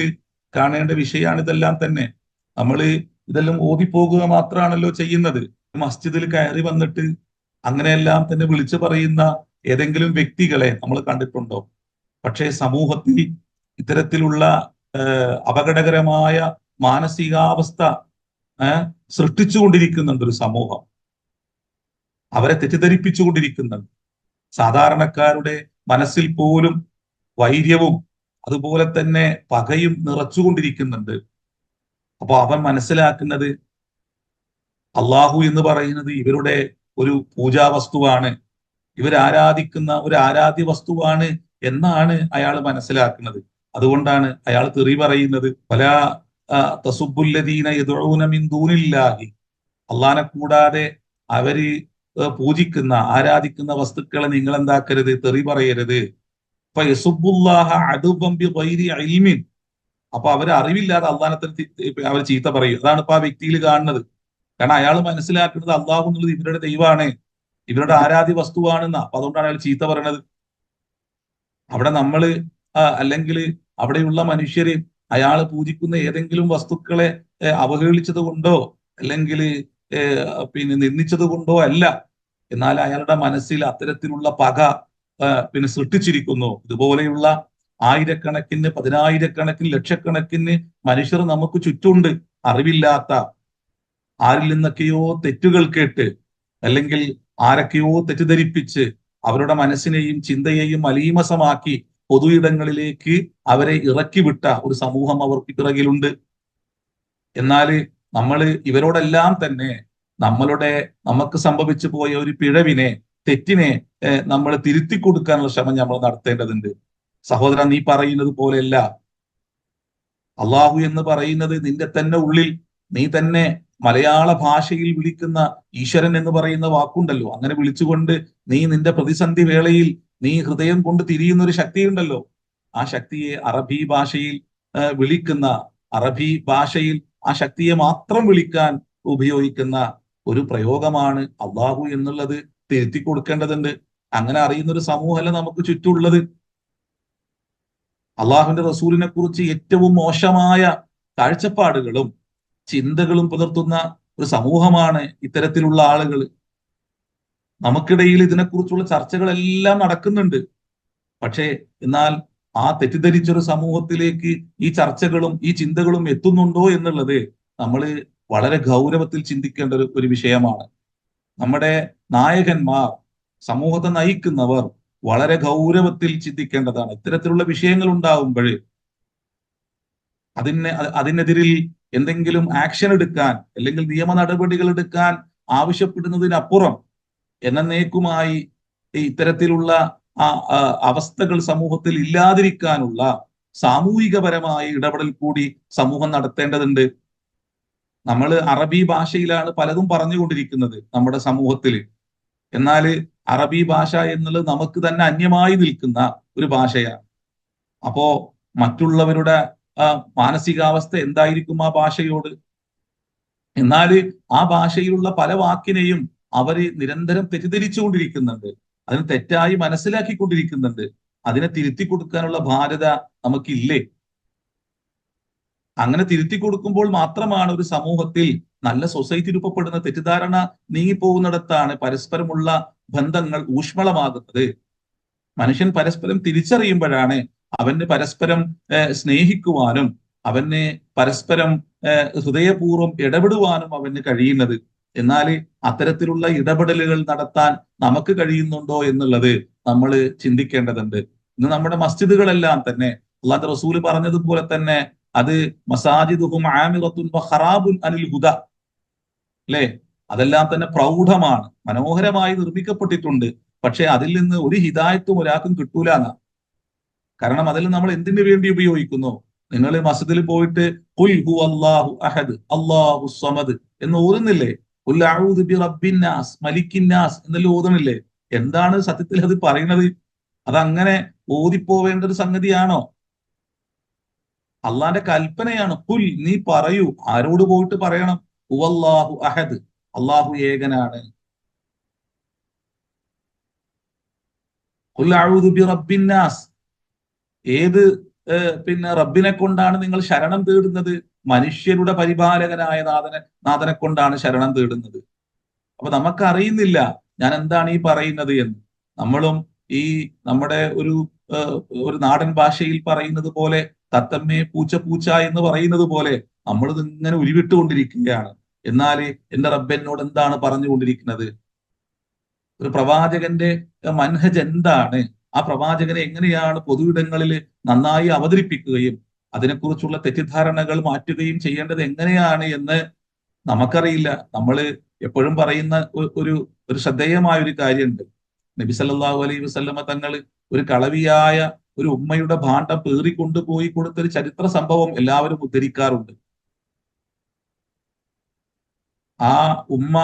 കാണേണ്ട വിഷയമാണ് ഇതെല്ലാം തന്നെ. നമ്മൾ ഇതെല്ലാം ഓതിപ്പോകുക മാത്രമാണല്ലോ ചെയ്യുന്നത്. മസ്ജിദിൽ കയറി വന്നിട്ട് അങ്ങനെയെല്ലാം തന്നെ വിളിച്ചു പറയുന്ന ഏതെങ്കിലും വ്യക്തികളെ നമ്മൾ കണ്ടിട്ടുണ്ടോ? പക്ഷേ സമൂഹത്തിൽ ഇത്തരത്തിലുള്ള അപകടകരമായ മാനസികാവസ്ഥ സൃഷ്ടിച്ചുകൊണ്ടിരിക്കുന്നുണ്ട് ഒരു സമൂഹം. അവരെ തെറ്റിദ്ധരിപ്പിച്ചുകൊണ്ടിരിക്കുന്നുണ്ട്. സാധാരണക്കാരുടെ മനസ്സിൽ പോലും വൈര്യവും അതുപോലെ തന്നെ പകയും നിറച്ചുകൊണ്ടിരിക്കുന്നുണ്ട്. അപ്പൊ അവൻ മനസ്സിലാക്കുന്നത് അള്ളാഹു എന്ന് പറയുന്നത് ഇവരുടെ ഒരു പൂജാ വസ്തുവാണ്, ഇവരാരാധിക്കുന്ന ഒരു ആരാധ്യ വസ്തുവാണ് എന്നാണ് അയാൾ മനസ്സിലാക്കുന്നത്. അതുകൊണ്ടാണ് അയാൾ തെറി പറയുന്നത്. പല തസുബുല്ലദീന യദ്ഊന മിൻ ദൂനില്ലാഹി, അള്ളാനെ കൂടാതെ അവര് പൂജിക്കുന്ന ആരാധിക്കുന്ന വസ്തുക്കളെ നിങ്ങൾ എന്താക്കരുത്, തെറി പറയരുത്. അപ്പൊ അവർ അറിവില്ലാതെ അള്ളാനെ അവർ ചീത്ത പറയും. അതാണ് ഇപ്പൊ ആ വ്യക്തിയിൽ കാണുന്നത്. കാരണം അയാൾ മനസ്സിലാക്കുന്നത് അള്ളാഹു എന്നുള്ളത് ഇവരുടെ ദൈവമാണ്, ഇവരുടെ ആരാധ്യ വസ്തുവാണെന്നാ. അപ്പൊ അതുകൊണ്ടാണ് അയാൾ ചീത്ത പറയണത്. അവിടെ നമ്മള് അല്ലെങ്കിൽ അവിടെയുള്ള മനുഷ്യര് അയാൾ പൂജിക്കുന്ന ഏതെങ്കിലും വസ്തുക്കളെ അവഹേളിച്ചത് കൊണ്ടോ അല്ലെങ്കിൽ നിന്ദിച്ചത് കൊണ്ടോ അല്ല. എന്നാൽ അയാളുടെ മനസ്സിൽ അത്തരത്തിലുള്ള പക സൃഷ്ടിച്ചിരിക്കുന്നു. ഇതുപോലെയുള്ള ആയിരക്കണക്കിന്, പതിനായിരക്കണക്കിന്, ലക്ഷക്കണക്കിന് മനുഷ്യർ നമുക്ക് ചുറ്റുണ്ട്. അറിവില്ലാത്ത, ആരിൽ നിന്നൊക്കെയോ തെറ്റുകൾ കേട്ട് അല്ലെങ്കിൽ ആരൊക്കെയോ തെറ്റിദ്ധരിപ്പിച്ച് അവരുടെ മനസ്സിനെയും ചിന്തയെയും മലീമസമാക്കി പൊതു ഇടങ്ങളിലേക്ക് അവരെ ഇറക്കി വിട്ട ഒരു സമൂഹം അവർക്ക് പിറകിലുണ്ട്. എന്നാൽ നമ്മൾ ഇവരോടെല്ലാം തന്നെ നമുക്ക് സംഭവിച്ചു പോയ ഒരു പിഴവിനെ, തെറ്റിനെ നമ്മൾ തിരുത്തി കൊടുക്കാനുള്ള ശ്രമം നമ്മൾ നടത്തേണ്ടതുണ്ട്. സഹോദരൻ, നീ പറയുന്നത് പോലെയല്ല. അള്ളാഹു എന്ന് പറയുന്നത് നിന്റെ തന്നെ ഉള്ളിൽ, നീ തന്നെ മലയാള ഭാഷയിൽ വിളിക്കുന്ന ഈശ്വരൻ എന്ന് പറയുന്ന വാക്കുണ്ടല്ലോ, അങ്ങനെ വിളിച്ചുകൊണ്ട് നീ നിന്റെ പ്രതിസന്ധി വേളയിൽ നീ ഹൃദയം കൊണ്ട് തിരിയുന്ന ഒരു ശക്തിയുണ്ടല്ലോ. ആ ശക്തിയെ അറബി ഭാഷയിൽ വിളിക്കുന്ന, അറബി ഭാഷയിൽ ആ ശക്തിയെ മാത്രം വിളിക്കാൻ ഉപയോഗിക്കുന്ന ഒരു പ്രയോഗമാണ് അള്ളാഹു എന്നുള്ളത് തിരുത്തി കൊടുക്കേണ്ടതുണ്ട്. അങ്ങനെ അറിയുന്ന ഒരു സമൂഹമല്ല നമുക്ക് ചുറ്റുമുള്ളത്. അള്ളാഹുവിന്റെ റസൂലിനെ കുറിച്ച് ഏറ്റവും മോശമായ കാഴ്ചപ്പാടുകളും ചിന്തകളും പുലർത്തുന്ന ഒരു സമൂഹമാണ് ഇത്തരത്തിലുള്ള ആളുകൾ. നമുക്കിടയിൽ ഇതിനെക്കുറിച്ചുള്ള ചർച്ചകളെല്ലാം നടക്കുന്നുണ്ട്. പക്ഷേ എന്നാൽ ആ തെറ്റിദ്ധരിച്ചൊരു സമൂഹത്തിലേക്ക് ഈ ചർച്ചകളും ഈ ചിന്തകളും എത്തുന്നുണ്ടോ എന്നുള്ളത് നമ്മൾ വളരെ ഗൗരവത്തിൽ ചിന്തിക്കേണ്ട ഒരു വിഷയമാണ്. നമ്മുടെ നായകന്മാർ, സമൂഹത്തെ നയിക്കുന്നവർ വളരെ ഗൗരവത്തിൽ ചിന്തിക്കേണ്ടതാണ്. ഇത്തരത്തിലുള്ള വിഷയങ്ങൾ ഉണ്ടാകുമ്പോൾ അതിനെതിരിൽ എന്തെങ്കിലും ആക്ഷൻ എടുക്കാൻ അല്ലെങ്കിൽ നിയമ നടപടികൾ എടുക്കാൻ ആവശ്യപ്പെടുന്നതിനപ്പുറം എന്നേക്കുമായി ഇത്തരത്തിലുള്ള അവസ്ഥകൾ സമൂഹത്തിൽ ഇല്ലാതിരിക്കാനുള്ള സാമൂഹികപരമായ ഇടപെടൽ കൂടി സമൂഹം നടത്തേണ്ടതുണ്ട്. നമ്മൾ അറബി ഭാഷയിലാണ് പലതും പറഞ്ഞുകൊണ്ടിരിക്കുന്നത് നമ്മുടെ സമൂഹത്തിൽ. എന്നാൽ അറബി ഭാഷ എന്നുള്ളത് നമുക്ക് തന്നെ അന്യമായി നിൽക്കുന്ന ഒരു ഭാഷയാണ്. അപ്പോ മറ്റുള്ളവരുടെ മാനസികാവസ്ഥ എന്തായിരിക്കും ആ ഭാഷയോട്? എന്നാൽ ആ ഭാഷയിലുള്ള പല വാക്കിനെയും അവര് നിരന്തരം തെറ്റിദ്ധരിച്ചുകൊണ്ടിരിക്കുന്നുണ്ട്, അതിന് തെറ്റായി മനസ്സിലാക്കിക്കൊണ്ടിരിക്കുന്നുണ്ട്. അതിനെ തിരുത്തി കൊടുക്കാനുള്ള ബാധ്യത നമുക്കില്ലേ? അങ്ങനെ തിരുത്തി കൊടുക്കുമ്പോൾ മാത്രമാണ് ഒരു സമൂഹത്തിൽ നല്ല സൊസൈറ്റി രൂപപ്പെടുന്ന. തെറ്റിദ്ധാരണ നീങ്ങിപ്പോകുന്നിടത്താണ് പരസ്പരമുള്ള ബന്ധങ്ങൾ ഊഷ്മളമാകുന്നത്. മനുഷ്യൻ പരസ്പരം തിരിച്ചറിയുമ്പോഴാണ് അവന് പരസ്പരം സ്നേഹിക്കുവാനും അവന് പരസ്പരം ഹൃദയപൂർവ്വം ഇടപെടുവാനും അവന് കഴിയുന്നത്. എന്നാൽ അത്തരത്തിലുള്ള ഇടപെടലുകൾ നടത്താൻ നമുക്ക് കഴിയുന്നുണ്ടോ എന്നുള്ളത് നമ്മൾ ചിന്തിക്കേണ്ടതുണ്ട്. ഇന്ന് നമ്മുടെ മസ്ജിദുകളെല്ലാം തന്നെ അള്ളാഹുവിന്റെ റസൂല് പറഞ്ഞതുപോലെ തന്നെ അത് മസാജിദുഹും ആമിറത്തുൻ വഖറാബുൻ അനിൽ ഹുദ, അല്ലെ? അതെല്ലാം തന്നെ പ്രൗഢമാണ്, മനോഹരമായി നിർമ്മിക്കപ്പെട്ടിട്ടുണ്ട്. പക്ഷെ അതിൽ നിന്ന് ഒരു ഹിദായത്തും ഒരാൾക്കും കിട്ടൂല എന്നാ. കാരണം അതിൽ നമ്മൾ എന്തിനു വേണ്ടി ഉപയോഗിക്കുന്നു? നിങ്ങൾ മസ്ജിദിൽ പോയിട്ട് ഖുൽ ഹു അല്ലാഹു അഹദ് അല്ലാഹു സമദ് എന്ന് ഓതുന്നില്ലേ? ഖുൽ അഊദു ബി റബ്ബിന്നാസ് മലിക്കിന്നാസ് എന്നല്ലേ ഓതുന്നില്ലേ? എന്താണ് സത്യത്തിൽ അത് പറയുന്നത്? അതങ്ങനെ ഓതിപ്പോവേണ്ട ഒരു സംഗതിയാണോ? അള്ളാന്റെ കൽപ്പനയാണ്. ഖുൽ, നീ പറയൂ. ആരോട് പോയിട്ട് പറയണം? ഹുവല്ലാഹു അഹദ്, അള്ളാഹു ഏകനാണ്. ഖുൽ അഊദു ബി റബ്ബിന്നാസ്, ഏത് റബ്ബിനെ കൊണ്ടാണ് നിങ്ങൾ ശരണം തേടുന്നത്? മനുഷ്യരുടെ പരിപാലകനായ നാഥനെ കൊണ്ടാണ് ശരണം തേടുന്നത്. അപ്പൊ നമുക്കറിയുന്നില്ല ഞാൻ എന്താണ് ഈ പറയുന്നത് എന്ന്. നമ്മളും ഈ നമ്മുടെ ഒരു നാടൻ ഭാഷയിൽ പറയുന്നത് പോലെ, തത്തമ്മേ പൂച്ച പൂച്ച എന്ന് പറയുന്നത് പോലെ നമ്മളിത് ഇങ്ങനെ ഉരുവിട്ടുകൊണ്ടിരിക്കുകയാണ്. എന്നാൽ എന്റെ റബ്ബ് എന്നോട് എന്താണ് പറഞ്ഞുകൊണ്ടിരിക്കുന്നത്? ഒരു പ്രവാചകന്റെ മൻഹജ് എന്താണ്? ആ പ്രവാചകനെ എങ്ങനെയാണ് പൊതുവിടങ്ങളിൽ നന്നായി അവതരിപ്പിക്കുകയും അതിനെക്കുറിച്ചുള്ള തെറ്റിദ്ധാരണകൾ മാറ്റുകയും ചെയ്യേണ്ടത് എങ്ങനെയാണ് എന്ന് നമുക്കറിയില്ല. നമ്മൾ എപ്പോഴും പറയുന്ന ഒരു ഒരു ശ്രദ്ധേയമായ ഒരു കാര്യമുണ്ട്. നബി സല്ലല്ലാഹു അലൈഹി വസല്ലമ തങ്ങൾ ഒരു കളവിയായ ഒരു ഉമ്മയുടെ ഭാണ്ഡം പേറിക്കൊണ്ടുപോയി കൊടുത്തൊരു ചരിത്ര സംഭവം എല്ലാവരും ഉദ്ധരിക്കാറുണ്ട്. ആ ഉമ്മ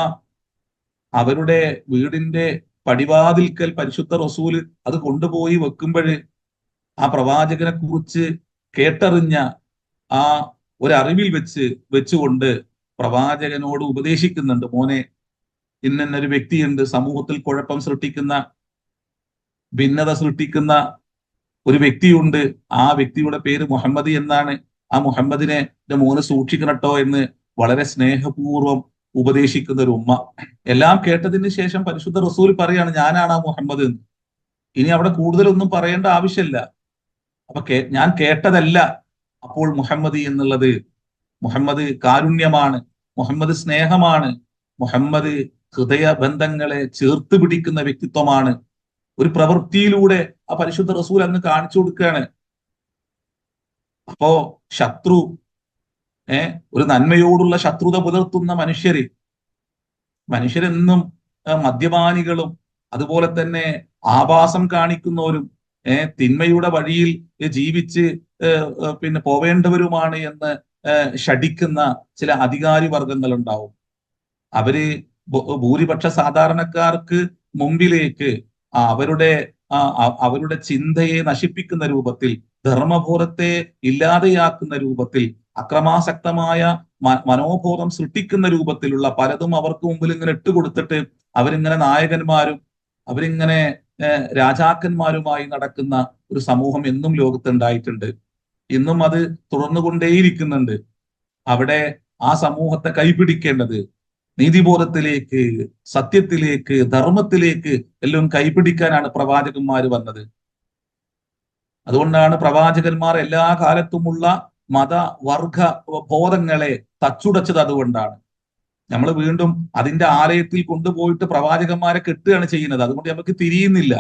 അവരുടെ വീടിന്റെ പടിവാതിൽക്കൽ പരിശുദ്ധ റസൂല് അത് കൊണ്ടുപോയി വെക്കുമ്പോഴ് ആ പ്രവാചകനെ കുറിച്ച് കേട്ടറിഞ്ഞ ആ ഒരറിവിൽ വെച്ചുകൊണ്ട് പ്രവാചകനോട് ഉപദേശിക്കുന്നുണ്ട്. മോനെ, ഇന്നൊരു വ്യക്തിയുണ്ട്, സമൂഹത്തിൽ കുഴപ്പം സൃഷ്ടിക്കുന്ന, ഭിന്നത സൃഷ്ടിക്കുന്ന ഒരു വ്യക്തിയുണ്ട്. ആ വ്യക്തിയുടെ പേര് മുഹമ്മദ് എന്നാണ്. ആ മുഹമ്മദിനെ മോന് സൂക്ഷിക്കണട്ടോ എന്ന് വളരെ സ്നേഹപൂർവ്വം ഉപദേശിക്കുന്ന ഒരു ഉമ്മ. എല്ലാം കേട്ടതിന് ശേഷം പരിശുദ്ധ റസൂൽ പറയാണ്, ഞാനാണ് ആ മുഹമ്മദ് എന്ന്. ഇനി അവിടെ കൂടുതലൊന്നും പറയേണ്ട ആവശ്യമില്ല. അപ്പൊ ഞാൻ കേട്ടതല്ല അപ്പോൾ മുഹമ്മദ് എന്നുള്ളത്. മുഹമ്മദ് കാരുണ്യമാണ്, മുഹമ്മദ് സ്നേഹമാണ്, മുഹമ്മദ് ഹൃദയ ബന്ധങ്ങളെ ചേർത്ത് പിടിക്കുന്ന വ്യക്തിത്വമാണ്. ഒരു പ്രവൃത്തിയിലൂടെ ആ പരിശുദ്ധ റസൂൽ അങ്ങ് കാണിച്ചു കൊടുക്കുകയാണ്. അപ്പോ ശത്രു, ഒരു നന്മയോടുള്ള ശത്രുത പുലർത്തുന്ന മനുഷ്യരെന്നും മദ്യപാനികളും അതുപോലെ തന്നെ ആഭാസം കാണിക്കുന്നവരും തിന്മയുടെ വഴിയിൽ ജീവിച്ച് പോവേണ്ടവരുമാണ് എന്ന് ശഠിക്കുന്ന ചില അധികാരി വർഗങ്ങൾ ഉണ്ടാവും. അവര് ഭൂരിപക്ഷ സാധാരണക്കാർക്ക് മുമ്പിലേക്ക് അവരുടെ ചിന്തയെ നശിപ്പിക്കുന്ന രൂപത്തിൽ, ധർമ്മബോധത്തെ ഇല്ലാതെയാക്കുന്ന രൂപത്തിൽ, അക്രമാസക്തമായ മനോബോധം സൃഷ്ടിക്കുന്ന രൂപത്തിലുള്ള പലതും അവർക്ക് മുമ്പിൽ ഇങ്ങനെ ഇട്ടുകൊടുത്തിട്ട് അവരിങ്ങനെ നായകന്മാരും അവരിങ്ങനെ രാജാക്കന്മാരുമായി നടക്കുന്ന ഒരു സമൂഹം എന്നും ലോകത്തുണ്ടായിട്ടുണ്ട്. ഇന്നും അത് തുടർന്നുകൊണ്ടേയിരിക്കുന്നുണ്ട്. അവിടെ ആ സമൂഹത്തെ കൈപിടിക്കേണ്ടത് നീതിബോധത്തിലേക്ക്, സത്യത്തിലേക്ക്, ധർമ്മത്തിലേക്ക് എല്ലാം കൈപിടിക്കാനാണ് പ്രവാചകന്മാർ വന്നത്. അതുകൊണ്ടാണ് പ്രവാചകന്മാർ എല്ലാ കാലത്തുമുള്ള മത വർഗ ബോധങ്ങളെ തച്ചുടച്ചത്. അതുകൊണ്ടാണ് നമ്മൾ വീണ്ടും അതിന്റെ ആലയത്തിൽ കൊണ്ടുപോയിട്ട് പ്രവാചകന്മാരെ കെട്ടുകയാണ് ചെയ്യുന്നത്. അതുകൊണ്ട് നമുക്ക് തിരിയുന്നില്ല.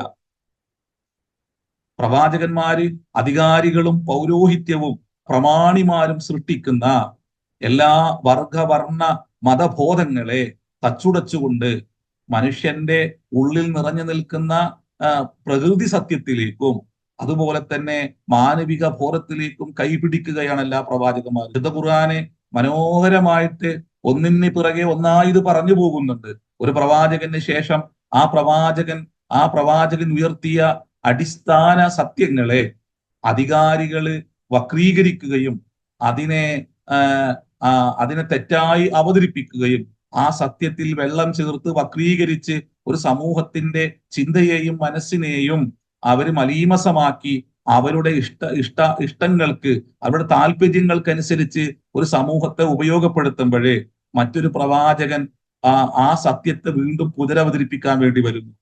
പ്രവാചകന്മാര് അധികാരികളും പൗരോഹിത്യവും പ്രമാണിമാരും സൃഷ്ടിക്കുന്ന എല്ലാ വർഗവർണ്ണ മതബോധങ്ങളെ തച്ചുടച്ചുകൊണ്ട് മനുഷ്യന്റെ ഉള്ളിൽ നിറഞ്ഞു നിൽക്കുന്ന പ്രകൃതി സത്യത്തിലേക്കും അതുപോലെ തന്നെ മാനവിക ബോധത്തിലേക്കും കൈപിടിക്കുകയാണ് എല്ലാ പ്രവാചകന്മാരും. വിശുദ്ധ ഖുർആനെ മനോഹരമായിട്ട് ഒന്നിന് പിറകെ ഒന്നായി ഇത് പറഞ്ഞു പോകുന്നുണ്ട്. ഒരു പ്രവാചകന് ശേഷം ആ പ്രവാചകൻ ഉയർത്തിയ അടിസ്ഥാന സത്യങ്ങളെ അധികാരികള് വക്രീകരിക്കുകയും അതിനെ അതിനെ തെറ്റായി അവതരിപ്പിക്കുകയും ആ സത്യത്തിൽ വെള്ളം ചേർത്ത് വക്രീകരിച്ച് ഒരു സമൂഹത്തിന്റെ ചിന്തയെയും മനസ്സിനെയും അവര് മലീമസമാക്കി അവരുടെ ഇഷ്ടങ്ങൾക്ക് അവരുടെ താല്പര്യങ്ങൾക്കനുസരിച്ച് ഒരു സമൂഹത്തെ ഉപയോഗപ്പെടുത്തുമ്പോഴേ മറ്റൊരു പ്രവാചകൻ ആ സത്യത്തെ വീണ്ടും പുനരവതരിപ്പിക്കാൻ വേണ്ടി വരുന്നു.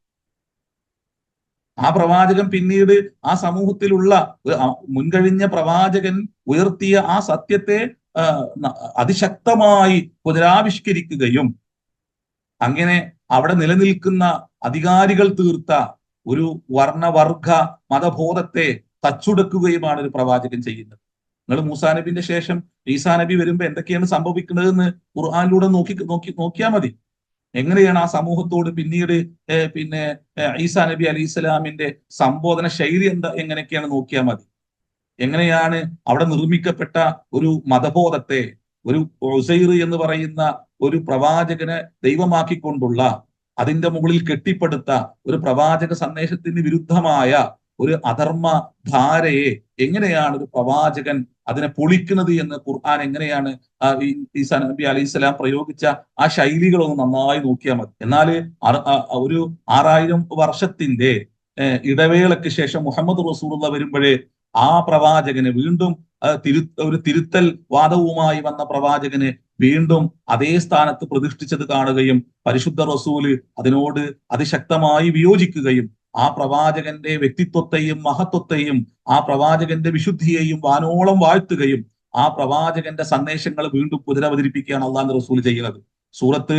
ആ പ്രവാചകൻ പിന്നീട് ആ സമൂഹത്തിലുള്ള മുൻകഴിഞ്ഞ പ്രവാചകൻ ഉയർത്തിയ ആ സത്യത്തെ അതിശക്തമായി പുനരാവിഷ്കരിക്കുകയും അങ്ങനെ അവിടെ നിലനിൽക്കുന്ന അധികാരികൾ തീർത്ത ഒരു വർണ്ണവർഗ മതബോധത്തെ തച്ചുടക്കുകയുമാണ് ഒരു പ്രവാചകൻ ചെയ്യുന്നത്. നിങ്ങൾ മൂസാ നബിന്റെ ശേഷം ഈസാ നബി വരുമ്പോ എന്തൊക്കെയാണ് സംഭവിക്കുന്നതെന്ന് ഖുർആനിലൂടെ നോക്കിയാൽ മതി. എങ്ങനെയാണ് ആ സമൂഹത്തോട് പിന്നീട് പിന്നെ ഈസാ നബി അലൈഹി സ്വലാമിന്റെ സംബോധന ശൈലി എങ്ങനെയൊക്കെയാണ് നോക്കിയാൽ മതി. എങ്ങനെയാണ് അവിടെ നിർമ്മിക്കപ്പെട്ട ഒരു മതബോധത്തെ, ഒരു ഉസൈർ എന്ന് പറയുന്ന ഒരു പ്രവാചകനെ ദൈവമാക്കിക്കൊണ്ടുള്ള അതിന്റെ മുകളിൽ കെട്ടിപ്പടുത്ത ഒരു പ്രവാചക സന്ദേശത്തിന് വിരുദ്ധമായ ഒരു അധർമ്മ ധാരയെ എങ്ങനെയാണ് ഒരു പ്രവാചകൻ അതിനെ പൊളിക്കുന്നത് എന്ന് ഖുർആൻ എങ്ങനെയാണ് ഈസാ നബി അലൈഹി സ്വലാം പ്രയോഗിച്ച ആ ശൈലികളൊന്ന് നന്നായി നോക്കിയാൽ മതി. എന്നാൽ ഒരു 6000 വർഷത്തിന്റെ ഇടവേളയ്ക്ക് ശേഷം മുഹമ്മദ് റസൂലുള്ളാഹി വരുമ്പോഴേ ആ പ്രവാചകന് വീണ്ടും ഒരു തിരുത്തൽ വാദവുമായി വന്ന പ്രവാചകന് വീണ്ടും അതേ സ്ഥാനത്ത് പ്രതിഷ്ഠിച്ചത് കാണുകയും പരിശുദ്ധ റസൂല് അതിനോട് അതിശക്തമായി വിയോജിക്കുകയും ആ പ്രവാചകന്റെ വ്യക്തിത്വത്തെയും മഹത്വത്തെയും ആ പ്രവാചകന്റെ വിശുദ്ധിയെയും വാനോളം വാഴ്ത്തുകയും ആ പ്രവാചകന്റെ സന്ദേശങ്ങൾ വീണ്ടും പുനരവതരിപ്പിക്കുകയാണ് അള്ളാഹുവിന്റെ റസൂൽ ചെയ്യുന്നത്. സൂറത്ത്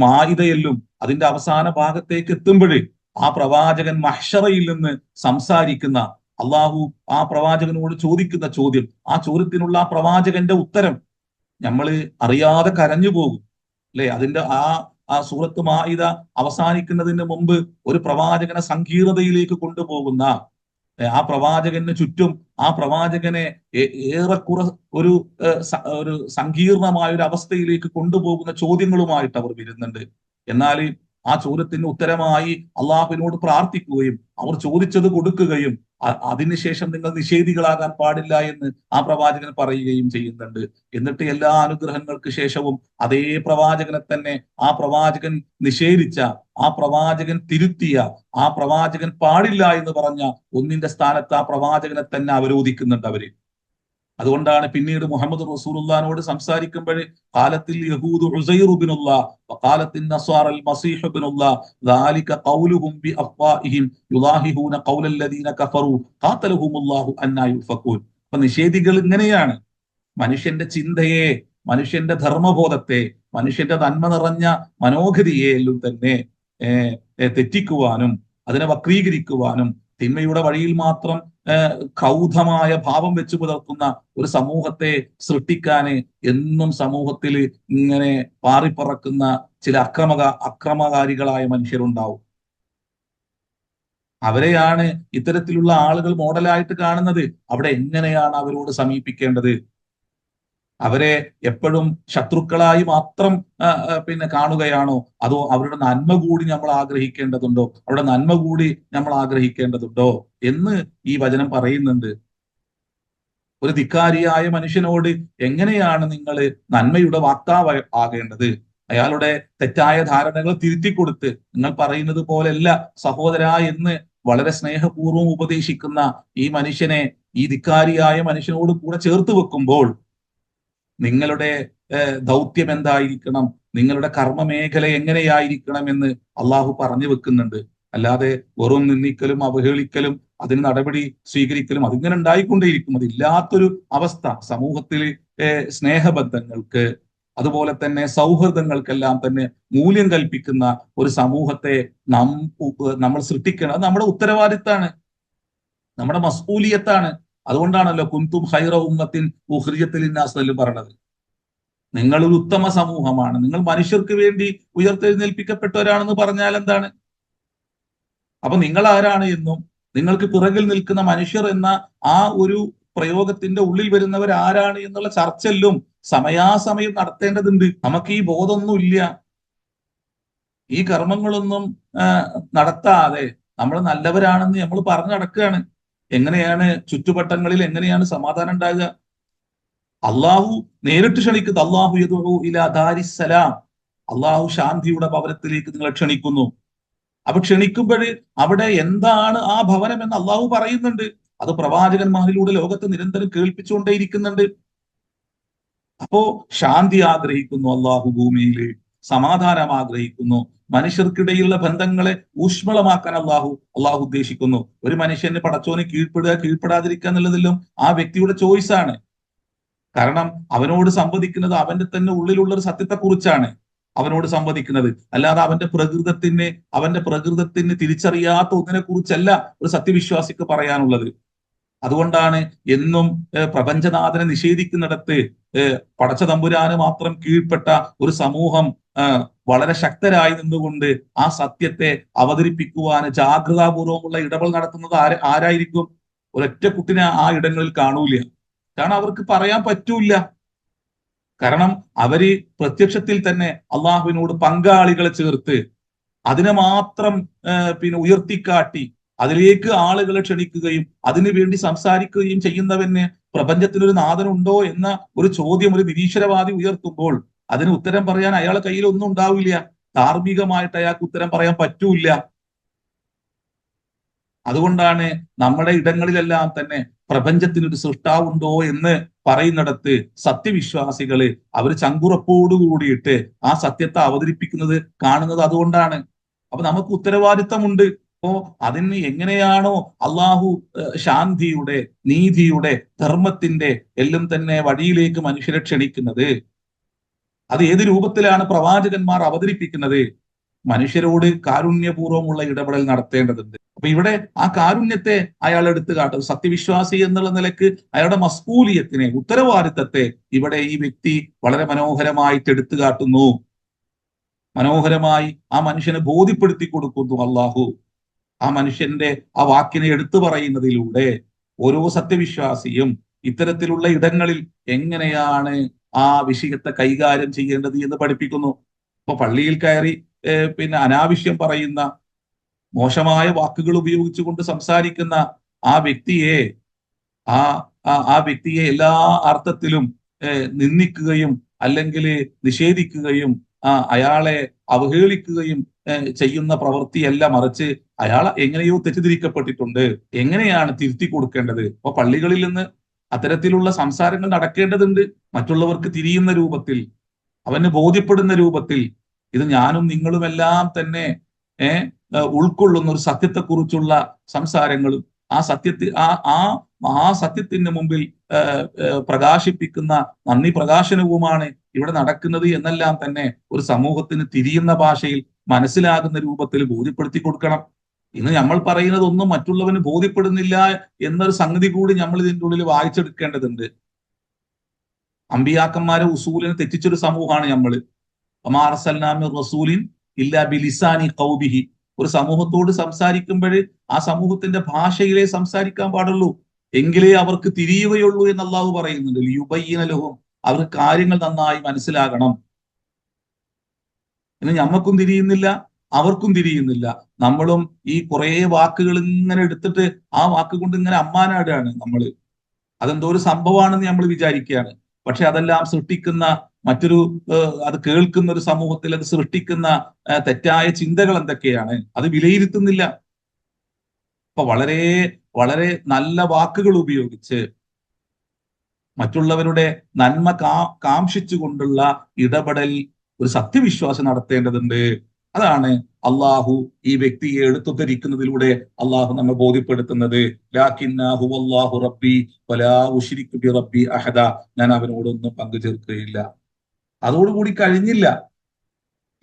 മാഇദയിലും അതിന്റെ അവസാന ഭാഗത്തേക്ക് എത്തുമ്പോഴേ ആ പ്രവാചകൻ മഹ്ശറയിൽ നിന്ന് സംസാരിക്കുന്ന അള്ളാഹു ആ പ്രവാചകനോട് ചോദിക്കുന്ന ചോദ്യം, ആ ചോദ്യത്തിനുള്ള ആ പ്രവാചകന്റെ ഉത്തരം നമ്മൾ അറിയാതെ കരഞ്ഞു പോകും അല്ലെ. അതിന്റെ ആ സൂറത്ത് മാഇദ അവസാനിക്കുന്നതിന് മുമ്പ് ഒരു പ്രവാചകനെ സങ്കീർണതയിലേക്ക് കൊണ്ടുപോകുന്ന, ആ പ്രവാചകന് ചുറ്റും ആ പ്രവാചകനെ ഏറെക്കുറെ ഒരു സങ്കീർണമായ ഒരു അവസ്ഥയിലേക്ക് കൊണ്ടുപോകുന്ന ചോദ്യങ്ങളുമായിട്ട് അവർ വരുന്നുണ്ട്. എന്നാൽ ആ ചോദ്യത്തിന് ഉത്തരമായി അള്ളാഹുവിനോട് പ്രാർത്ഥിക്കുകയും അവർ ചോദിച്ചത് കൊടുക്കുകയും അതിനുശേഷം നിങ്ങൾ നിഷേധികളാകാൻ പാടില്ല എന്ന് ആ പ്രവാചകൻ പറയുകയും ചെയ്യുന്നുണ്ട്. എന്നിട്ട് എല്ലാ അനുഗ്രഹങ്ങൾക്ക് ശേഷവും അതേ പ്രവാചകനെ തന്നെ ആ പ്രവാചകൻ നിഷേധിച്ച, ആ പ്രവാചകൻ തിരുത്തിയ, ആ പ്രവാചകൻ പാടില്ല എന്ന് പറഞ്ഞ ഒന്നിന്റെ സ്ഥാനത്ത് ആ പ്രവാചകനെ തന്നെ അവരോധിക്കുന്നുണ്ട് അവര്. അതുകൊണ്ടാണ് പിന്നീട് മുഹമ്മദ് റസൂലുള്ളാഹിനോട് സംസാരിക്കുമ്പോൾ കാലത്തിൽ യഹൂദു ഉസൈർ ഇബ്നുല്ലാഹ് വഖാലത്തിൻ നസ്വാറൽ മസീഹ് ഇബ്നുല്ലാഹ് ദാലിക ഖൗലുഹും ബിഅഫ്വാഹിഹിം യുലാഹിഹൂന ഖൗലല്ലദീന കഫറു ഖാതലഹുമുല്ലാഹു അന്നാ യുഫകൂൻ. അപ്പൊ നിഷേധികൾ ഇങ്ങനെയാണ് മനുഷ്യന്റെ ചിന്തയെ, മനുഷ്യന്റെ ധർമ്മബോധത്തെ, മനുഷ്യന്റെ നന്മ നിറഞ്ഞ മനോഗതിയെ എല്ലാം തന്നെ തെറ്റിക്കുവാനും അതിനെ വക്രീകരിക്കുവാനും തിന്മയുടെ വഴിയിൽ മാത്രം ക്രൗധമായ ഭാവം വെച്ചു പുലർത്തുന്ന ഒരു സമൂഹത്തെ സൃഷ്ടിക്കാന് എന്നും സമൂഹത്തിൽ ഇങ്ങനെ പാറിപ്പറക്കുന്ന ചില അക്രമകാരികളായ മനുഷ്യരുണ്ടാവും. അവരെയാണ് ഇത്തരത്തിലുള്ള ആളുകൾ മോഡലായിട്ട് കാണുന്നത്. അവിടെ എങ്ങനെയാണ് അവരോട് സമീപിക്കേണ്ടത്? അവരെ എപ്പോഴും ശത്രുക്കളായി മാത്രം കാണുകയാണോ, അതോ അവരുടെ നന്മ കൂടി നമ്മൾ ആഗ്രഹിക്കേണ്ടതുണ്ടോ, അവരുടെ നന്മ കൂടി നമ്മൾ ആഗ്രഹിക്കേണ്ടതുണ്ടോ എന്ന് ഈ വചനം പറയുന്നുണ്ട്. ഒരു ധിക്കാരിയായ മനുഷ്യനോട് എങ്ങനെയാണ് നിങ്ങൾ നന്മയുടെ വാക്താവ് ആകേണ്ടത്? അയാളുടെ തെറ്റായ ധാരണകൾ തിരുത്തിക്കൊടുത്ത് നിങ്ങൾ പറയുന്നത് പോലെയല്ല സഹോദര എന്ന് വളരെ സ്നേഹപൂർവ്വം ഉപദേശിക്കുന്ന ഈ മനുഷ്യനെ, ഈ ധിക്കാരിയായ മനുഷ്യനോട് കൂടെ ചേർത്ത് വെക്കുമ്പോൾ നിങ്ങളുടെ ദൗത്യം എന്തായിരിക്കണം, നിങ്ങളുടെ കർമ്മമേഖല എങ്ങനെയായിരിക്കണം എന്ന് അള്ളാഹു പറഞ്ഞു വെക്കുന്നുണ്ട്. അല്ലാതെ വെറും നിന്ദിക്കലും അവഹേളിക്കലും അതിന് നടപടി സ്വീകരിക്കലും അതിങ്ങനെ ഉണ്ടായിക്കൊണ്ടേയിരിക്കും. അതില്ലാത്തൊരു അവസ്ഥ സമൂഹത്തിൽ സ്നേഹബന്ധങ്ങൾക്ക് അതുപോലെ തന്നെ സൗഹൃദങ്ങൾക്കെല്ലാം തന്നെ മൂല്യം കൽപ്പിക്കുന്ന ഒരു സമൂഹത്തെ നമ്മൾ സൃഷ്ടിക്കണം. അത് നമ്മുടെ ഉത്തരവാദിത്താണ്, നമ്മുടെ മസ്ഊലിയത്താണ്. അതുകൊണ്ടാണല്ലോ കുന്തും ഖൈറ ഉമ്മത്തിൻ ഉഖ്രിജത് ലിന്നാസ് എന്ന് പറഞ്ഞത്. നിങ്ങളൊരു ഉത്തമ സമൂഹമാണ്, നിങ്ങൾ മനുഷ്യർക്ക് വേണ്ടി ഉയർത്തെഴുന്നേൽപ്പിക്കപ്പെട്ടവരാണെന്ന് പറഞ്ഞാൽ എന്താണ്? അപ്പൊ നിങ്ങൾ ആരാണ് എന്നും നിങ്ങൾക്ക് പിറകിൽ നിൽക്കുന്ന മനുഷ്യർ എന്ന ആ ഒരു പ്രയോഗത്തിന്റെ ഉള്ളിൽ വരുന്നവർ ആരാണ് എന്നുള്ള ചർച്ചയിലും സമയാസമയം നടത്തേണ്ടതുണ്ട്. നമുക്ക് ഈ ബോധമൊന്നുമില്ല. ഈ കർമ്മങ്ങളൊന്നും നടത്താതെ നമ്മൾ നല്ലവരാണെന്ന് നമ്മൾ പറഞ്ഞു നടക്കുകയാണ്. എങ്ങനെയാണ് ചുറ്റുവട്ടങ്ങളിൽ എങ്ങനെയാണ് സമാധാനം ഉണ്ടാകുക? അള്ളാഹു നേരിട്ട് ക്ഷണിക്കുന്നത്, അള്ളാഹു യദുഉ ഇലാ ദാരിസ്സലാം, അള്ളാഹു ശാന്തിയുടെ ഭവനത്തിലേക്ക് നിങ്ങളെ ക്ഷണിക്കുന്നു. അപ്പൊ ക്ഷണിക്കുമ്പോൾ അവിടെ എന്താണ് ആ ഭവനം എന്ന് അള്ളാഹു പറയുന്നുണ്ട്. അത് പ്രവാചകന്മാരിലൂടെ ലോകത്ത് നിരന്തരം കേൾപ്പിച്ചുകൊണ്ടേയിരിക്കുന്നുണ്ട്. അപ്പോ ശാന്തി ആഗ്രഹിക്കുന്നു അള്ളാഹു, ഭൂമിയിൽ സമാധാനം ആഗ്രഹിക്കുന്നു, മനുഷ്യർക്കിടയിലുള്ള ബന്ധങ്ങളെ ഊഷ്മളമാക്കാൻ അള്ളാഹു ഉദ്ദേശിക്കുന്നു. ഒരു മനുഷ്യന് പടച്ചോനെ കീഴ്പ്പെടുക കീഴ്പ്പെടാതിരിക്കുക എന്നുള്ളതെല്ലാം ആ വ്യക്തിയുടെ ചോയ്സാണ്. കാരണം അവനോട് സംവദിക്കുന്നത് അവന്റെ തന്നെ ഉള്ളിലുള്ള ഒരു സത്യത്തെക്കുറിച്ചാണ് അവനോട് സംവദിക്കുന്നത്. അല്ലാതെ അവന്റെ പ്രകൃതത്തിന് തിരിച്ചറിയാത്ത ഒന്നിനെ കുറിച്ചല്ല ഒരു സത്യവിശ്വാസിക്ക് പറയാനുള്ളത്. അതുകൊണ്ടാണ് എന്നും പ്രപഞ്ചനാഥനെ നിഷേധിക്കുന്നിടത്ത് പടച്ച തമ്പുരാന് മാത്രം കീഴ്പ്പെട്ട ഒരു സമൂഹം വളരെ ശക്തരായി നിന്നുകൊണ്ട് ആ സത്യത്തെ അവതരിപ്പിക്കുവാന് ജാഗ്രതാപൂർവമുള്ള ഇടപെടൽ നടത്തുന്നത് ആരായിരിക്കും? ഒരൊറ്റ കുട്ടിനെ ആ ഇടങ്ങളിൽ കാണൂല. കാരണം അവർക്ക് പറയാൻ പറ്റൂല. കാരണം അവര് പ്രത്യക്ഷത്തിൽ തന്നെ അള്ളാഹുവിനോട് പങ്കാളികളെ ചേർത്ത് അതിനെ മാത്രം ഉയർത്തിക്കാട്ടി അതിലേക്ക് ആളുകളെ ക്ഷണിക്കുകയും അതിനു വേണ്ടി സംസാരിക്കുകയും ചെയ്യുന്നവന് പ്രപഞ്ചത്തിനൊരു നാഥനുണ്ടോ എന്ന ഒരു ചോദ്യം ഒരു നിരീശ്വരവാദി ഉയർത്തുമ്പോൾ അതിന് ഉത്തരം പറയാൻ അയാളെ കയ്യിൽ ഒന്നും ഉണ്ടാവില്ല. ധാർമ്മികമായിട്ട് അയാൾക്ക് ഉത്തരം പറയാൻ പറ്റൂല. അതുകൊണ്ടാണ് നമ്മുടെ ഇടങ്ങളിലെല്ലാം തന്നെ പ്രപഞ്ചത്തിനൊരു സൃഷ്ടാവുണ്ടോ എന്ന് പറയുന്നിടത്ത് സത്യവിശ്വാസികള് അവർ ചങ്കുറപ്പോടു കൂടിയിട്ട് ആ സത്യത്തെ അവതരിപ്പിക്കുന്നത് കാണുന്നത് അതുകൊണ്ടാണ്. അപ്പൊ നമുക്ക് ഉത്തരവാദിത്തമുണ്ട്. അപ്പോ അതിന് എങ്ങനെയാണോ അള്ളാഹു ശാന്തിയുടെ, നീതിയുടെ, ധർമ്മത്തിന്റെ എല്ലാം തന്നെ വഴിയിലേക്ക് മനുഷ്യരെ ക്ഷണിക്കുന്നത്, അത് ഏത് രൂപത്തിലാണ് പ്രവാചകന്മാർ അവതരിപ്പിക്കുന്നത്? മനുഷ്യരോട് കാരുണ്യപൂർവ്വമുള്ള ഇടപെടൽ നടത്തേണ്ടതുണ്ട്. അപ്പൊ ഇവിടെ ആ കാരുണ്യത്തെ അയാൾ എടുത്തു കാട്ടും. സത്യവിശ്വാസി എന്നുള്ള നിലക്ക് അയാളുടെ മസ്കൂലിയത്തിനെ, ഉത്തരവാദിത്തത്തെ ഇവിടെ ഈ വ്യക്തി വളരെ മനോഹരമായിട്ട് എടുത്തു കാട്ടുന്നു. മനോഹരമായി ആ മനുഷ്യനെ ബോധ്യപ്പെടുത്തി കൊടുക്കുന്നു അള്ളാഹു. ആ മനുഷ്യന്റെ ആ വാക്കിനെ എടുത്തു പറയുന്നതിലൂടെ ഓരോ സത്യവിശ്വാസിയും ഇത്തരത്തിലുള്ള ഇടങ്ങളിൽ എങ്ങനെയാണ് ആ വിഷയത്തെ കൈകാര്യം ചെയ്യേണ്ടത് എന്ന് പഠിപ്പിക്കുന്നു. ഇപ്പൊ പള്ളിയിൽ കയറി അനാവശ്യം പറയുന്ന, മോശമായ വാക്കുകൾ ഉപയോഗിച്ചുകൊണ്ട് സംസാരിക്കുന്ന ആ വ്യക്തിയെ ആ വ്യക്തിയെ എല്ലാ അർത്ഥത്തിലും നിന്ദിക്കുകയും അല്ലെങ്കിൽ നിഷേധിക്കുകയും അയാളെ അവഹേളിക്കുകയും ചെയ്യുന്ന പ്രവൃത്തിയല്ല, മറിച്ച് അയാൾ എങ്ങനെയോ തെറ്റിദ്ധരിക്കപ്പെട്ടിട്ടുണ്ട്, എങ്ങനെയാണ് തിരുത്തി കൊടുക്കേണ്ടത്. അപ്പൊ പള്ളികളിൽ നിന്ന് അത്തരത്തിലുള്ള സംസാരങ്ങൾ നടക്കേണ്ടതുണ്ട്. മറ്റുള്ളവർക്ക് തിരിയുന്ന രൂപത്തിൽ, അവന് ബോധ്യപ്പെടുന്ന രൂപത്തിൽ. ഇത് ഞാനും നിങ്ങളുമെല്ലാം തന്നെ ഉൾക്കൊള്ളുന്ന ഒരു സത്യത്തെക്കുറിച്ചുള്ള സംസാരങ്ങളും ആ സത്യത്തിന് മുമ്പിൽ പ്രകാശിപ്പിക്കുന്ന നന്ദി പ്രകാശനവുമാണ് ഇവിടെ നടക്കുന്നത് എന്നെല്ലാം തന്നെ ഒരു സമൂഹത്തിന് തിരിയുന്ന ഭാഷയിൽ മനസ്സിലാകുന്ന രൂപത്തിൽ ബോധ്യപ്പെടുത്തി കൊടുക്കണം. ഇന്ന് നമ്മൾ പറയുന്നതൊന്നും മറ്റുള്ളവന് ബോധ്യപ്പെടുന്നില്ല എന്നൊരു സംഗതി കൂടി നമ്മൾ ഇതിൻ്റെ ഉള്ളിൽ വായിച്ചെടുക്കേണ്ടതുണ്ട്. അമ്പിയാക്കന്മാരെ ഉസൂലിനെ തെറ്റിച്ചൊരു സമൂഹമാണ് നമ്മൾ. റസൂലിൻ ഇല്ലാ ബിലിസാനി ഖൗമിഹി. ഒരു സമൂഹത്തോട് സംസാരിക്കുമ്പോൾ ആ സമൂഹത്തിന്റെ ഭാഷയിലേ സംസാരിക്കാൻ പാടുള്ളൂ, എങ്കിലേ അവർക്ക് തിരിയുകയുള്ളൂ എന്ന് അള്ളാഹു പറയുന്നുണ്ട്. ലിയുബയ്യിന ലഹും, അവർക്ക് കാര്യങ്ങൾ നന്നായി മനസ്സിലാകണം. ഇന്ന് ഞമ്മക്കും തിരിയുന്നില്ല, അവർക്കും തിരിയുന്നില്ല. നമ്മളും ഈ കുറെ വാക്കുകൾ ഇങ്ങനെ എടുത്തിട്ട് ആ വാക്ക് കൊണ്ട് ഇങ്ങനെ അമ്മാനാടുകയാണ് നമ്മൾ. അതെന്തോ ഒരു സംഭവമാണെന്ന് നമ്മൾ വിചാരിക്കുകയാണ്. പക്ഷെ അതെല്ലാം സൃഷ്ടിക്കുന്ന മറ്റൊരു അത് കേൾക്കുന്ന ഒരു സമൂഹത്തിൽ അത് സൃഷ്ടിക്കുന്ന തെറ്റായ ചിന്തകൾ എന്തൊക്കെയാണ്, അത് വിലയിരുത്തുന്നില്ല. അപ്പൊ വളരെ വളരെ നല്ല വാക്കുകൾ ഉപയോഗിച്ച് മറ്റുള്ളവരുടെ നന്മ കാംക്ഷിച്ചുകൊണ്ടുള്ള ഇടപെടൽ ഒരു സത്യവിശ്വാസം നടത്തേണ്ടതുണ്ട്. അതാണ് അള്ളാഹു ഈ വ്യക്തിയെ എടുത്തുദ്ധരിക്കുന്നതിലൂടെ അള്ളാഹു നമ്മെ ബോധ്യപ്പെടുത്തുന്നത്. റബ്ബി വലാ ഉശ്രികു ബി റബ്ബി അഹദ, ഞാൻ അവനോടൊന്നും പങ്കു ചേർക്കുകയില്ല. അതോടുകൂടി കഴിഞ്ഞില്ല.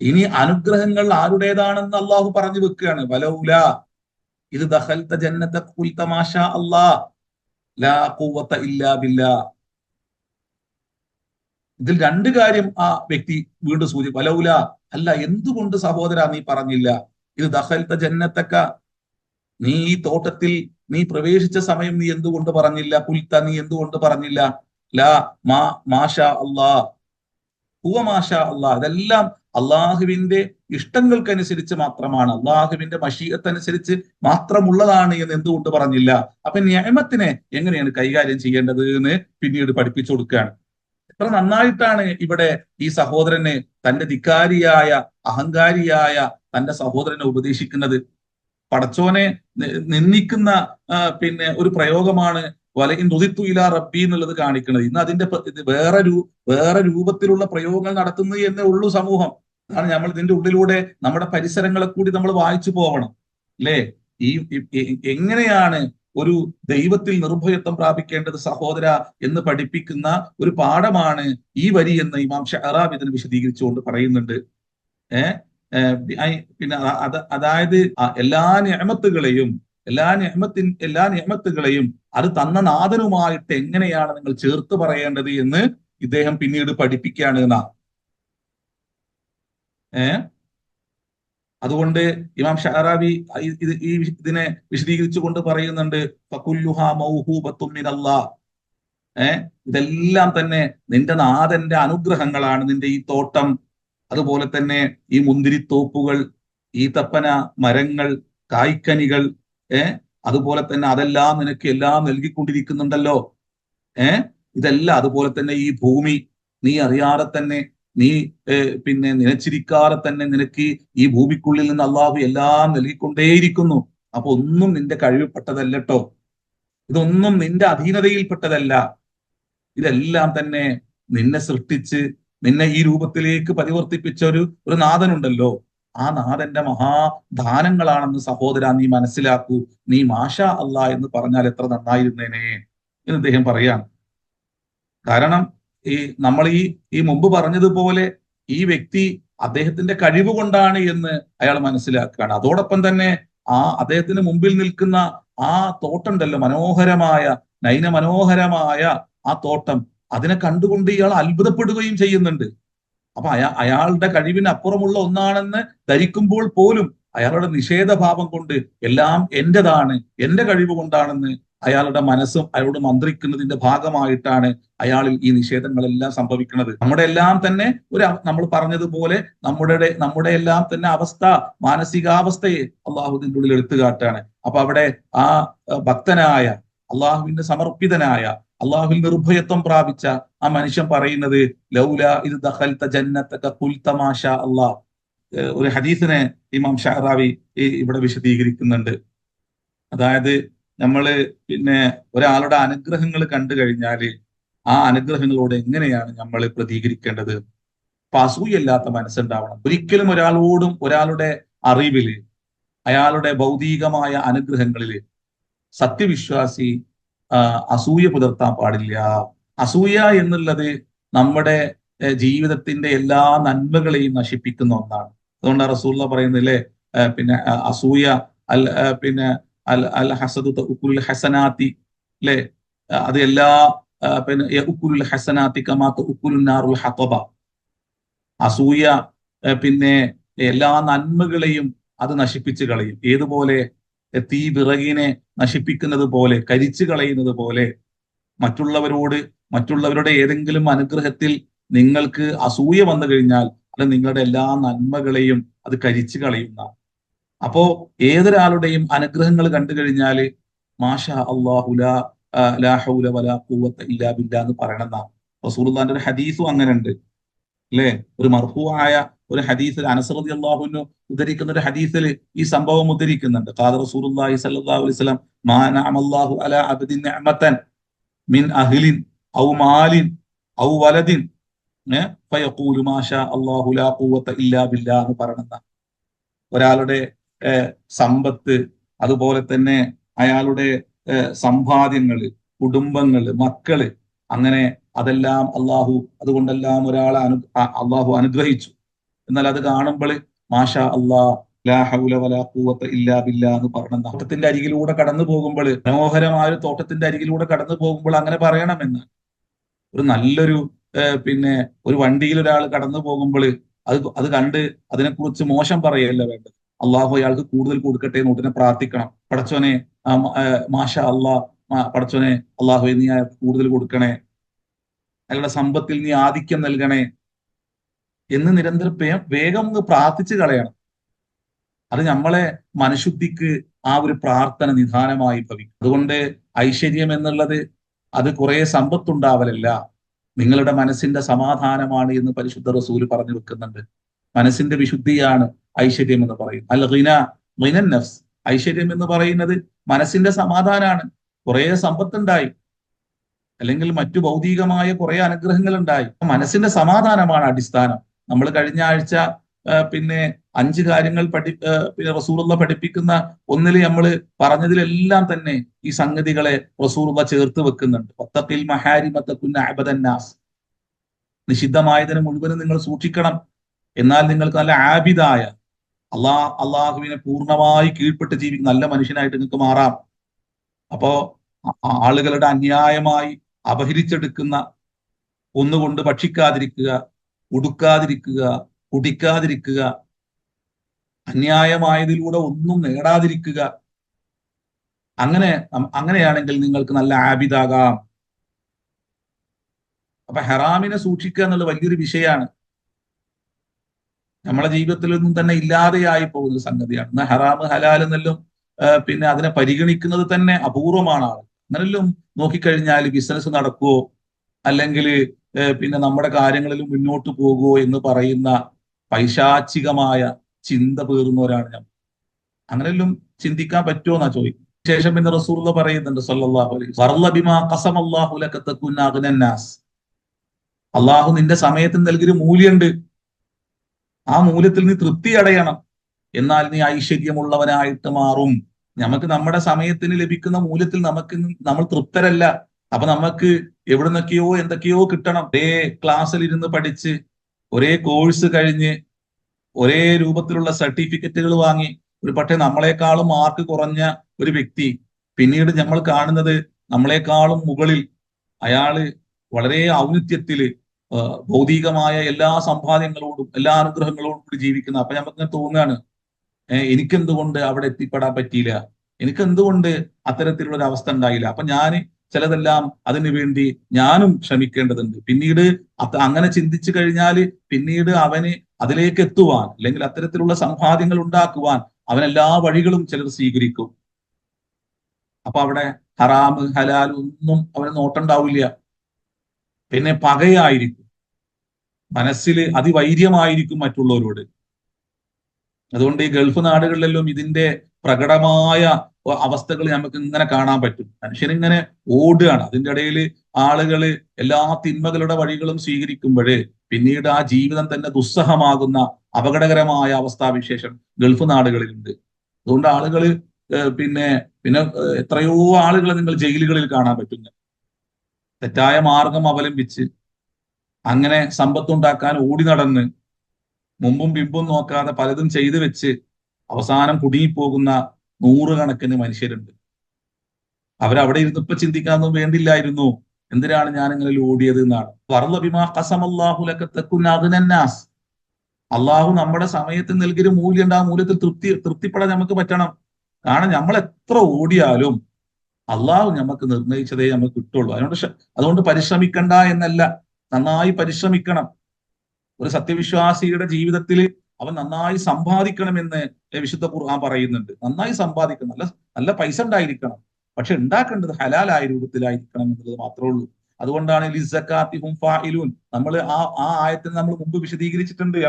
ഇനി അനുഗ്രഹങ്ങൾ ആരുടേതാണെന്ന് അള്ളാഹു പറഞ്ഞു വെക്കുകയാണ്. വലൗല ഇത് ദഖൽത ജന്നത ഖുൽത മാഷാ അല്ലാഹ് ലാ ഖുവത ഇല്ലാ ബില്ലാഹ്. ഇതിൽ രണ്ട് കാര്യം ആ വ്യക്തി വീണ്ടും സൂചി. വലൗല, അല്ല എന്തുകൊണ്ട് സഹോദര നീ പറഞ്ഞില്ല? ഇത് ദഖൽത ജന്നതക, നീ ഈ തോട്ടത്തിൽ നീ പ്രവേശിച്ച സമയം നീ എന്തുകൊണ്ട് പറഞ്ഞില്ല? ഖുൽത, നീ എന്തുകൊണ്ട് പറഞ്ഞില്ല? ലാ മാഷാ അല്ലാഹ് ഹുവ മാഷാ അല്ലാഹ്, ഇതെല്ലാം അള്ളാഹുവിന്റെ ഇഷ്ടങ്ങൾക്കനുസരിച്ച് മാത്രമാണ്, അള്ളാഹുവിന്റെ മശീഅത്തനുസരിച്ച് മാത്രമുള്ളതാണ് എന്ന് എന്തുകൊണ്ട് പറഞ്ഞില്ല? അപ്പൊ നിഅമത്തിനെ എങ്ങനെയാണ് കൈകാര്യം ചെയ്യേണ്ടത് എന്ന് പിന്നീട് പഠിപ്പിച്ചു കൊടുക്കുകയാണ്. എത്ര നന്നായിട്ടാണ് ഇവിടെ ഈ സഹോദരനെ, തന്റെ ധിക്കാരിയായ അഹങ്കാരിയായ തന്റെ സഹോദരനെ ഉപദേശിക്കുന്നത്. പടച്ചോനെ നിന്ദിക്കുന്ന പിന്നെ ഒരു പ്രയോഗമാണ് വലയിൻ റുദിത്തു ഇലാ റബ്ബി എന്നുള്ളത് കാണിക്കുന്നത്. ഇന്ന് അതിന്റെ വേറെ രൂപത്തിലുള്ള പ്രയോഗങ്ങൾ നടത്തുന്നു എന്നേ ഉള്ളൂ സമൂഹം. അതാണ് നമ്മൾ ഇതിന്റെ ഉള്ളിലൂടെ നമ്മുടെ പരിസരങ്ങളെ കൂടി നമ്മൾ വായിച്ചു പോകണം, അല്ലേ? ഈ എങ്ങനെയാണ് ഒരു ദൈവത്തിൽ നിർഭയത്വം പ്രാപിക്കേണ്ടത് സഹോദര എന്ന് പഠിപ്പിക്കുന്ന ഒരു പാഠമാണ് ഈ വരി എന്ന് ഇമാം ഷഅറാബി ഇതിന് വിശദീകരിച്ചുകൊണ്ട് പറയുന്നുണ്ട്. പിന്നെ അതായത് എല്ലാ നിഅമത്തുകളെയും എല്ലാ നിഅമത്തുകളെയും അത് തന്ന നാഥനുമായിട്ട് എങ്ങനെയാണ് നിങ്ങൾ ചേർത്ത് പറയേണ്ടത് എന്ന് ഇദ്ദേഹം പിന്നീട് പഠിപ്പിക്കുകയാണ് എന്നാ. അതുകൊണ്ട് ഇമാം ഷഅറാബി ഇതിനെ വിശദീകരിച്ചുകൊണ്ട് പറയുന്നുണ്ട്, ഫകുല്ലുഹാ മൗഹൂബത്തും മിനല്ലാഹ്. ഇതെല്ലാം തന്നെ നിന്റെ നാഥന്റെ അനുഗ്രഹങ്ങളാണ്. നിന്റെ ഈ തോട്ടം, അതുപോലെ തന്നെ ഈ മുന്തിരിത്തോപ്പുകൾ, ഈത്തപ്പന മരങ്ങൾ, കായ്ക്കനികൾ, അതുപോലെ തന്നെ അതെല്ലാം നിനക്ക് എല്ലാം നൽകിക്കൊണ്ടിരിക്കുന്നുണ്ടല്ലോ. ഇതെല്ലാം, അതുപോലെ തന്നെ ഈ ഭൂമി, നീ അറിയാതെ തന്നെ, നീ പിന്നെ നനച്ചിരിക്കാതെ തന്നെ നിനക്ക് ഈ ഭൂമിക്കുള്ളിൽ നിന്ന് അള്ളാഹു എല്ലാം നൽകിക്കൊണ്ടേയിരിക്കുന്നു. അപ്പൊ ഒന്നും നിന്റെ കഴിവിൽപ്പെട്ടതല്ലോ, ഇതൊന്നും നിന്റെ അധീനതയിൽപ്പെട്ടതല്ല. ഇതെല്ലാം തന്നെ നിന്നെ സൃഷ്ടിച്ച് നിന്നെ ഈ രൂപത്തിലേക്ക് പരിവർത്തിപ്പിച്ച ഒരു നാഥനുണ്ടല്ലോ. ആ നാഥന്റെ മഹാദാനങ്ങളാണെന്ന് സഹോദര നീ മനസ്സിലാക്കൂ. നീ മാഷാ അല്ലാ എന്ന് പറഞ്ഞാൽ എത്ര നന്നായിരുന്നേനെ എന്ന് അദ്ദേഹം പറയാണ്. കാരണം നമ്മൾ ഈ മുമ്പ് പറഞ്ഞതുപോലെ ഈ വ്യക്തി അദ്ദേഹത്തിന്റെ കഴിവ് കൊണ്ടാണ് എന്ന് അയാൾ മനസ്സിലാക്കുകയാണ്. അതോടൊപ്പം തന്നെ അദ്ദേഹത്തിന് മുമ്പിൽ നിൽക്കുന്ന ആ തോട്ടം ഉണ്ടല്ലോ, മനോഹരമായ നയനമനോഹരമായ ആ തോട്ടം, അതിനെ കണ്ടുകൊണ്ട് ഇയാൾ അത്ഭുതപ്പെടുകയും ചെയ്യുന്നുണ്ട്. അപ്പൊ അയാളുടെ കഴിവിന് അപ്പുറമുള്ള ഒന്നാണെന്ന് ധരിക്കുമ്പോൾ പോലും അയാളുടെ നിഷേധഭാവം കൊണ്ട് എല്ലാം എന്റേതാണ്, എന്റെ കഴിവ് കൊണ്ടാണെന്ന് അയാളുടെ മനസ്സും അയാളോട് മന്ത്രിക്കുന്നതിന്റെ ഭാഗമായിട്ടാണ് അയാളിൽ ഈ നിഷേധങ്ങളെല്ലാം സംഭവിക്കുന്നത്. നമ്മുടെ എല്ലാം തന്നെ നമ്മൾ പറഞ്ഞതുപോലെ നമ്മുടെ എല്ലാം തന്നെ അവസ്ഥ, മാനസികാവസ്ഥയെ അള്ളാഹുവിന്റെ ഉള്ളിൽ എടുത്തുകാട്ടാണ്. അപ്പൊ അവിടെ ആ ഭക്തനായ, അള്ളാഹുവിന്റെ സമർപ്പിതനായ, അള്ളാഹുവിൽ നിർഭയത്വം പ്രാപിച്ച ആ മനുഷ്യൻ പറയുന്നത്, ലൗല ഇത് ദഖൽത ജന്നതക ഖുൽത മാഷാ അല്ലാഹ്. ഒരു ഹദീസിനെ ഇമാം ഷഅറാവി ഇവിടെ വിശദീകരിക്കുന്നുണ്ട്. അതായത് നമ്മള് പിന്നെ ഒരാളുടെ അനുഗ്രഹങ്ങൾ കണ്ടു കഴിഞ്ഞാല് ആ അനുഗ്രഹങ്ങളോട് എങ്ങനെയാണ് നമ്മൾ പ്രതികരിക്കേണ്ടത്? അപ്പൊ അസൂയല്ലാത്ത മനസ്സുണ്ടാവണം. ഒരിക്കലും ഒരാളുടെ അറിവില്, അയാളുടെ ഭൗതികമായ അനുഗ്രഹങ്ങളില് സത്യവിശ്വാസി അസൂയ പുലർത്താൻ പാടില്ല. അസൂയ എന്നുള്ളത് നമ്മുടെ ജീവിതത്തിന്റെ എല്ലാ നന്മകളെയും നശിപ്പിക്കുന്ന ഒന്നാണ്. അതുകൊണ്ടാണ് റസൂലുള്ള പറയുന്നില്ലേ, പിന്നെ അസൂയ പിന്നെ അൽ ഹസദു തഅക്കുലുൽ ഹസനാത്തി, അല്ലെ? അത് എല്ലാ പിന്നെ യഅക്കുലുൽ ഹസനാത്തി കമാ തഅക്കുലുൻ നാറുൽ ഹതബ. അസൂയ പിന്നെ എല്ലാ നന്മകളെയും അത് നശിപ്പിച്ചു കളയും. ഏതുപോലെ? തീ വിറകിനെ നശിപ്പിക്കുന്നത് പോലെ, കരിച്ചു കളയുന്നത് പോലെ മറ്റുള്ളവരുടെ ഏതെങ്കിലും അനുഗ്രഹത്തിൽ നിങ്ങൾക്ക് അസൂയ വന്നു കഴിഞ്ഞാൽ അത് നിങ്ങളുടെ എല്ലാ നന്മകളെയും അത് കരിച്ചു കളയുന്ന. അപ്പോ ഏതൊരാളുടെയും അനുഗ്രഹങ്ങൾ കണ്ടു കഴിഞ്ഞാല് മാഷാ അല്ലാഹു ലാ ഹൗല വലാ ഖുവത ഇല്ലാ ബില്ലാ എന്ന് പറയണമെന്നാണ്. റസൂലുള്ളാഹിന്റെ ഒരു ഹദീസും അങ്ങനെ ഉണ്ട്, അല്ലെ? ഒരു മർഫൂആയ ഒരു ഹദീസിൽ അനസ് റളിയല്ലാഹു അൻഹു ഉദ്ധരിക്കുന്ന ഒരു ഹദീസിൽ ഈ സംഭവം ഉദ്ധരിക്കുന്നുണ്ട്. ഖാല റസൂലുള്ളാഹി സ്വല്ലല്ലാഹു അലൈഹി വസല്ലം മാ നഅമല്ലാഹു അലാ അബ്ദിൻ നിഅമതൻ മിൻ അഹ്ലിൻ ഔ മാലിൻ ഔ വലദിൻ ഫയഖൂലു മാഷാ അല്ലാഹു ലാ ഖുവത ഇല്ലാ ബില്ലാ എന്ന് പറയണമെന്നാണ്. ഒരാളുടെ സമ്പത്ത്, അതുപോലെ തന്നെ അയാളുടെ സമ്പാദ്യങ്ങള്, കുടുംബങ്ങള്, മക്കള്, അങ്ങനെ അതെല്ലാം അതുകൊണ്ടെല്ലാം ഒരാളെ അള്ളാഹു അനുഗ്രഹിച്ചു. എന്നാൽ അത് കാണുമ്പോൾ മാഷാ അല്ലാഹ് ലാ ഹൗല വലാ ഖുവത ഇല്ലാ ബില്ലാ എന്ന് പറയണം. തോട്ടത്തിന്റെ അരികിലൂടെ കടന്നു പോകുമ്പോൾ, മനോഹരമായ ഒരു തോട്ടത്തിന്റെ അരികിലൂടെ കടന്നു പോകുമ്പോൾ അങ്ങനെ പറയണമെന്ന്. ഒരു നല്ലൊരു പിന്നെ ഒരു വണ്ടിയിൽ ഒരാൾ കടന്നു പോകുമ്പോൾ അത് കണ്ട് അതിനെക്കുറിച്ച് മോശം പറയല്ല വേണ്ടത്. അള്ളാഹു അയാൾക്ക് കൂടുതൽ കൊടുക്കട്ടെ എന്ന് ഉടനെ പ്രാർത്ഥിക്കണം. പടച്ചോനെ മാഷാ അല്ലാഹ്, പടച്ചോനെ അള്ളാഹു നീ അയാൾക്ക് കൂടുതൽ കൊടുക്കണേ, അയാളുടെ സമ്പത്തിൽ നീ ആധിക്യം നൽകണേ. എന്ന് നിരന്തരം വേഗം ഒന്ന് പ്രാർത്ഥിച്ചു കളയണം. അത് നമ്മളെ മനഃശുദ്ധിക്ക് ആ ഒരു പ്രാർത്ഥന നിദാനമായി ഭവിക്കും. അതുകൊണ്ട് ഐശ്വര്യം എന്നുള്ളത് അത് കുറെ സമ്പത്തുണ്ടാവലല്ല, നിങ്ങളുടെ മനസ്സിന്റെ സമാധാനമാണ് എന്ന് പരിശുദ്ധ റസൂല് പറഞ്ഞു വെക്കുന്നുണ്ട്. മനസ്സിന്റെ വിശുദ്ധിയാണ് ഐശ്വര്യം എന്ന് പറയും. അൽ ഖിന ഖിനൻ നഫ്സ്, ഐശ്വര്യം എന്ന് പറയുന്നത് മനസ്സിന്റെ സമാധാനമാണ്. കുറെ സമ്പത്തുണ്ടായി, അല്ലെങ്കിൽ മറ്റു ഭൗതികമായ കുറെ അനുഗ്രഹങ്ങൾ ഉണ്ടായി, മനസ്സിന്റെ സമാധാനമാണ് അടിസ്ഥാനം. നമ്മൾ കഴിഞ്ഞ ആഴ്ച പിന്നെ 5 കാര്യങ്ങൾ പിന്നെ റസൂലുള്ള പഠിപ്പിക്കുന്ന ഒന്നിൽ നമ്മൾ പറഞ്ഞതിലെല്ലാം തന്നെ ഈ സംഗതികളെ റസൂലുള്ള ചേർത്ത് വെക്കുന്നുണ്ട്. വത്തഖിൽ മഹാരിമ തകുന്ന അബദൻ നാസ്, നിഷിദ്ധമായതിനെ മുഴുവനും നിങ്ങൾ സൂക്ഷിക്കണം, എന്നാൽ നിങ്ങൾക്ക് നല്ല ആബിദായ അള്ളാഹുവിനെ പൂർണ്ണമായി കീഴ്പ്പെട്ട് ജീവിക്കുന്ന നല്ല മനുഷ്യനായിട്ട് നിങ്ങൾക്ക് മാറാം. അപ്പോ ആളുകളുടെ അന്യായമായി അപഹരിച്ചെടുക്കുന്ന ഒന്നുകൊണ്ട് ഭക്ഷിക്കാതിരിക്കുക, ഉടുക്കാതിരിക്കുക, കുടിക്കാതിരിക്കുക, അന്യായമായതിലൂടെ ഒന്നും നേടാതിരിക്കുക. അങ്ങനെയാണെങ്കിൽ നിങ്ങൾക്ക് നല്ല ആബിദാകാം. അപ്പൊ ഹറാമിനെ സൂക്ഷിക്കുക എന്നുള്ളത് വലിയൊരു വിഷയമാണ്. നമ്മളെ ജീവിതത്തിലൊന്നും തന്നെ ഇല്ലാതെയായി പോകുന്ന സംഗതിയാണ്. എന്നാൽ ഹറാമ് ഹലാൽ എന്നെല്ലാം പിന്നെ അതിനെ പരിഗണിക്കുന്നത് തന്നെ അപൂർവമാണ് ആൾ. അങ്ങനെല്ലാം നോക്കിക്കഴിഞ്ഞാൽ ബിസിനസ് നടക്കുവോ, അല്ലെങ്കിൽ പിന്നെ നമ്മുടെ കാര്യങ്ങളിൽ മുന്നോട്ട് പോകുമോ എന്ന് പറയുന്ന പൈശാചികമായ ചിന്ത പേറുന്നവരാണ് ഞാൻ. അങ്ങനെല്ലാം ചിന്തിക്കാൻ പറ്റുമോ എന്നാ ചോദിക്കും. ശേഷം പിന്നെ റസൂലുള്ളാഹി പറയുന്നുണ്ട് സല്ലല്ലാഹു അലൈഹി വസല്ലം, ബിമാ ഖസമല്ലാഹു ലക തകുന അഗ്നൻ നാസ്, അള്ളാഹു നിന്റെ സമയത്തിന് നൽകിയൊരു മൂല്യമുണ്ട്, ആ മൂല്യത്തിൽ നീ തൃപ്തി അടയണം, എന്നാൽ നീ ഐശ്വര്യമുള്ളവനായിട്ട് മാറും. നമുക്ക് നമ്മുടെ സമയത്തിന് ലഭിക്കുന്ന മൂല്യത്തിൽ നമ്മൾ തൃപ്തരല്ല. അപ്പൊ നമുക്ക് എവിടെ നിന്നൊക്കെയോ എന്തൊക്കെയോ കിട്ടണം. ഒരേ ക്ലാസ്സിൽ ഇരുന്ന് പഠിച്ച്, ഒരേ കോഴ്സ് കഴിഞ്ഞ്, ഒരേ രൂപത്തിലുള്ള സർട്ടിഫിക്കറ്റുകൾ വാങ്ങി ഒരു പക്ഷേ നമ്മളെക്കാളും മാർക്ക് കുറഞ്ഞ ഒരു വ്യക്തി പിന്നീട് നമ്മൾ കാണുന്നത് നമ്മളെക്കാളും മുകളിൽ, അയാള് വളരെ ഔന്നിത്യത്തില് ഭൗതികമായ എല്ലാ സമ്പാദ്യങ്ങളോടും എല്ലാ അനുഗ്രഹങ്ങളോടും കൂടി ജീവിക്കുന്ന. അപ്പൊ നമുക്ക് തോന്നുകയാണ്, എനിക്കെന്തുകൊണ്ട് അവിടെ എത്തിപ്പെടാൻ പറ്റിയില്ല, എനിക്കെന്തുകൊണ്ട് അത്തരത്തിലുള്ള ഒരു അവസ്ഥ ഉണ്ടായില്ല. അപ്പൊ ഞാൻ ചിലതെല്ലാം അതിനു വേണ്ടി ഞാനും ശ്രമിക്കേണ്ടതുണ്ട്. പിന്നീട് അങ്ങനെ ചിന്തിച്ചു കഴിഞ്ഞാൽ പിന്നീട് അവന് അതിലേക്ക് എത്തുവാൻ, അല്ലെങ്കിൽ അത്തരത്തിലുള്ള സമ്പാദ്യങ്ങൾ ഉണ്ടാക്കുവാൻ അവനെല്ലാ വഴികളും ചിലർ സ്വീകരിക്കും. അപ്പൊ അവിടെ ഹറാമ് ഹലാൽ ഒന്നും അവന് നോട്ടുണ്ടാവില്ല. പിന്നെ പകയായിരിക്കും, മനസ്സിൽ അതിവൈര്യമായിരിക്കും മറ്റുള്ളവരോട്. അതുകൊണ്ട് ഈ ഗൾഫ് നാടുകളിലെല്ലാം ഇതിന്റെ പ്രകടമായ അവസ്ഥകൾ നമുക്ക് ഇങ്ങനെ കാണാൻ പറ്റും. മനുഷ്യനിങ്ങനെ ഓടുകയാണ്, അതിന്റെ ഇടയിൽ ആളുകള് എല്ലാ തിന്മകളുടെ വഴികളും സ്വീകരിക്കുമ്പോഴേ പിന്നീട് ആ ജീവിതം തന്നെ ദുസ്സഹമാകുന്ന അപകടകരമായ അവസ്ഥാവിശേഷം ഗൾഫ് നാടുകളിലുണ്ട്. അതുകൊണ്ട് ആളുകള് പിന്നെ പിന്നെ എത്രയോ ആളുകളെ നിങ്ങൾ ജയിലുകളിൽ കാണാൻ പറ്റും. തെറ്റായ മാർഗം അവലംബിച്ച് അങ്ങനെ സമ്പത്തുണ്ടാക്കാൻ ഓടി നടന്ന് മുമ്പും പിമ്പും നോക്കാതെ പലതും ചെയ്തു വെച്ച് അവസാനം കുടുങ്ങിപ്പോകുന്ന നൂറുകണക്കിന് മനുഷ്യരുണ്ട്. അവരവിടെ ഇരുന്ന് ഇപ്പൊ ചിന്തിക്കാനൊന്നും വേണ്ടില്ലായിരുന്നു, എന്തിനാണ് ഞാൻ ഇങ്ങനെ ഓടിയത് എന്നാണ്. അള്ളാഹു നമ്മുടെ സമയത്ത് നൽകിയൊരു മൂല്യം, ആ മൂല്യത്തിൽ തൃപ്തിപ്പെടാൻ നമുക്ക് പറ്റണം. കാരണം നമ്മൾ എത്ര ഓടിയാലും അള്ളാഹു നമുക്ക് നിർണയിച്ചതേ നമുക്ക് കിട്ടുള്ളൂ. അതുകൊണ്ട് പരിശ്രമിക്കണ്ട എന്നല്ല, നന്നായി പരിശ്രമിക്കണം. ഒരു സത്യവിശ്വാസിയുടെ ജീവിതത്തിൽ അവൻ നന്നായി സമ്പാദിക്കണമെന്ന് വിശുദ്ധ ഖുർആൻ പറയുന്നുണ്ട്. നന്നായി സമ്പാദിക്കണം, നല്ല പൈസ ഉണ്ടായിരിക്കണം, പക്ഷെ ഉണ്ടാക്കേണ്ടത് ഹലാലായ രൂപത്തിലായിരിക്കണം എന്നുള്ളത് മാത്രമേ ഉള്ളൂ. അതുകൊണ്ടാണ് ലിസ്സക്കാത്തിഹും ഫാഇലൂൻ, നമ്മൾ ആ ആയത്തിന് നമ്മൾ മുമ്പ് വിശദീകരിച്ചിട്ടുണ്ട്.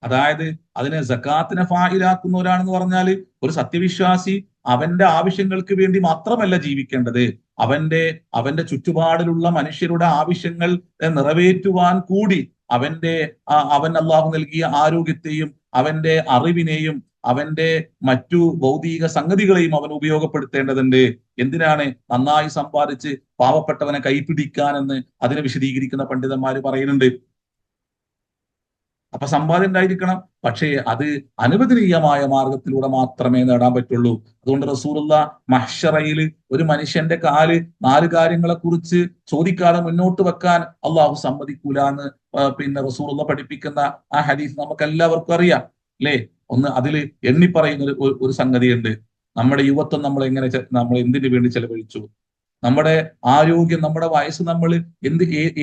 അതായത് അതിനെ സക്കാത്തിനെ ഫായിലാക്കുന്നവരാണെന്ന് പറഞ്ഞാൽ ഒരു സത്യവിശ്വാസി അവന്റെ ആവശ്യങ്ങൾക്ക് വേണ്ടി മാത്രമല്ല ജീവിക്കേണ്ടത്, അവന്റെ ചുറ്റുപാടിലുള്ള മനുഷ്യരുടെ ആവശ്യങ്ങൾ നിറവേറ്റുവാൻ കൂടി അവൻ അള്ളാഹു നൽകിയ ആരോഗ്യത്തെയും അവന്റെ അറിവിനെയും അവന്റെ മറ്റു ഭൗതിക സംഗതികളെയും അവൻ ഉപയോഗപ്പെടുത്തേണ്ടതുണ്ട്. എന്തിനാണ്? നന്നായി സമ്പാദിച്ച് പാവപ്പെട്ടവനെ കൈപിടിക്കാൻ എന്ന് അതിനെ വിശദീകരിക്കുന്ന പണ്ഡിതന്മാര് പറയുന്നുണ്ട്. അപ്പൊ സമ്പാദ്യം ഉണ്ടായിരിക്കണം, പക്ഷേ അത് അനുവദനീയമായ മാർഗത്തിലൂടെ മാത്രമേ നേടാൻ പറ്റുള്ളൂ. അതുകൊണ്ട് റസൂലുള്ളാഹി മഹ്ശറയിൽ ഒരു മനുഷ്യന്റെ കാല് 4 കാര്യങ്ങളെ കുറിച്ച് ചോദിക്കാതെ മുന്നോട്ട് വെക്കാൻ അള്ളാഹു സമ്മതിക്കൂല എന്ന് പിന്നെ റസൂലുള്ളാഹി പഠിപ്പിക്കുന്ന ആ ഹദീസ് നമുക്ക് എല്ലാവർക്കും അറിയാം, അല്ലേ? ഒന്ന് അതിൽ എണ്ണി പറയുന്ന ഒരു സംഗതിയുണ്ട്. നമ്മുടെ യുവത്വം നമ്മൾ എന്തിനു വേണ്ടി ചെലവഴിച്ചു, നമ്മുടെ ആരോഗ്യം, നമ്മുടെ വയസ്സ് നമ്മൾ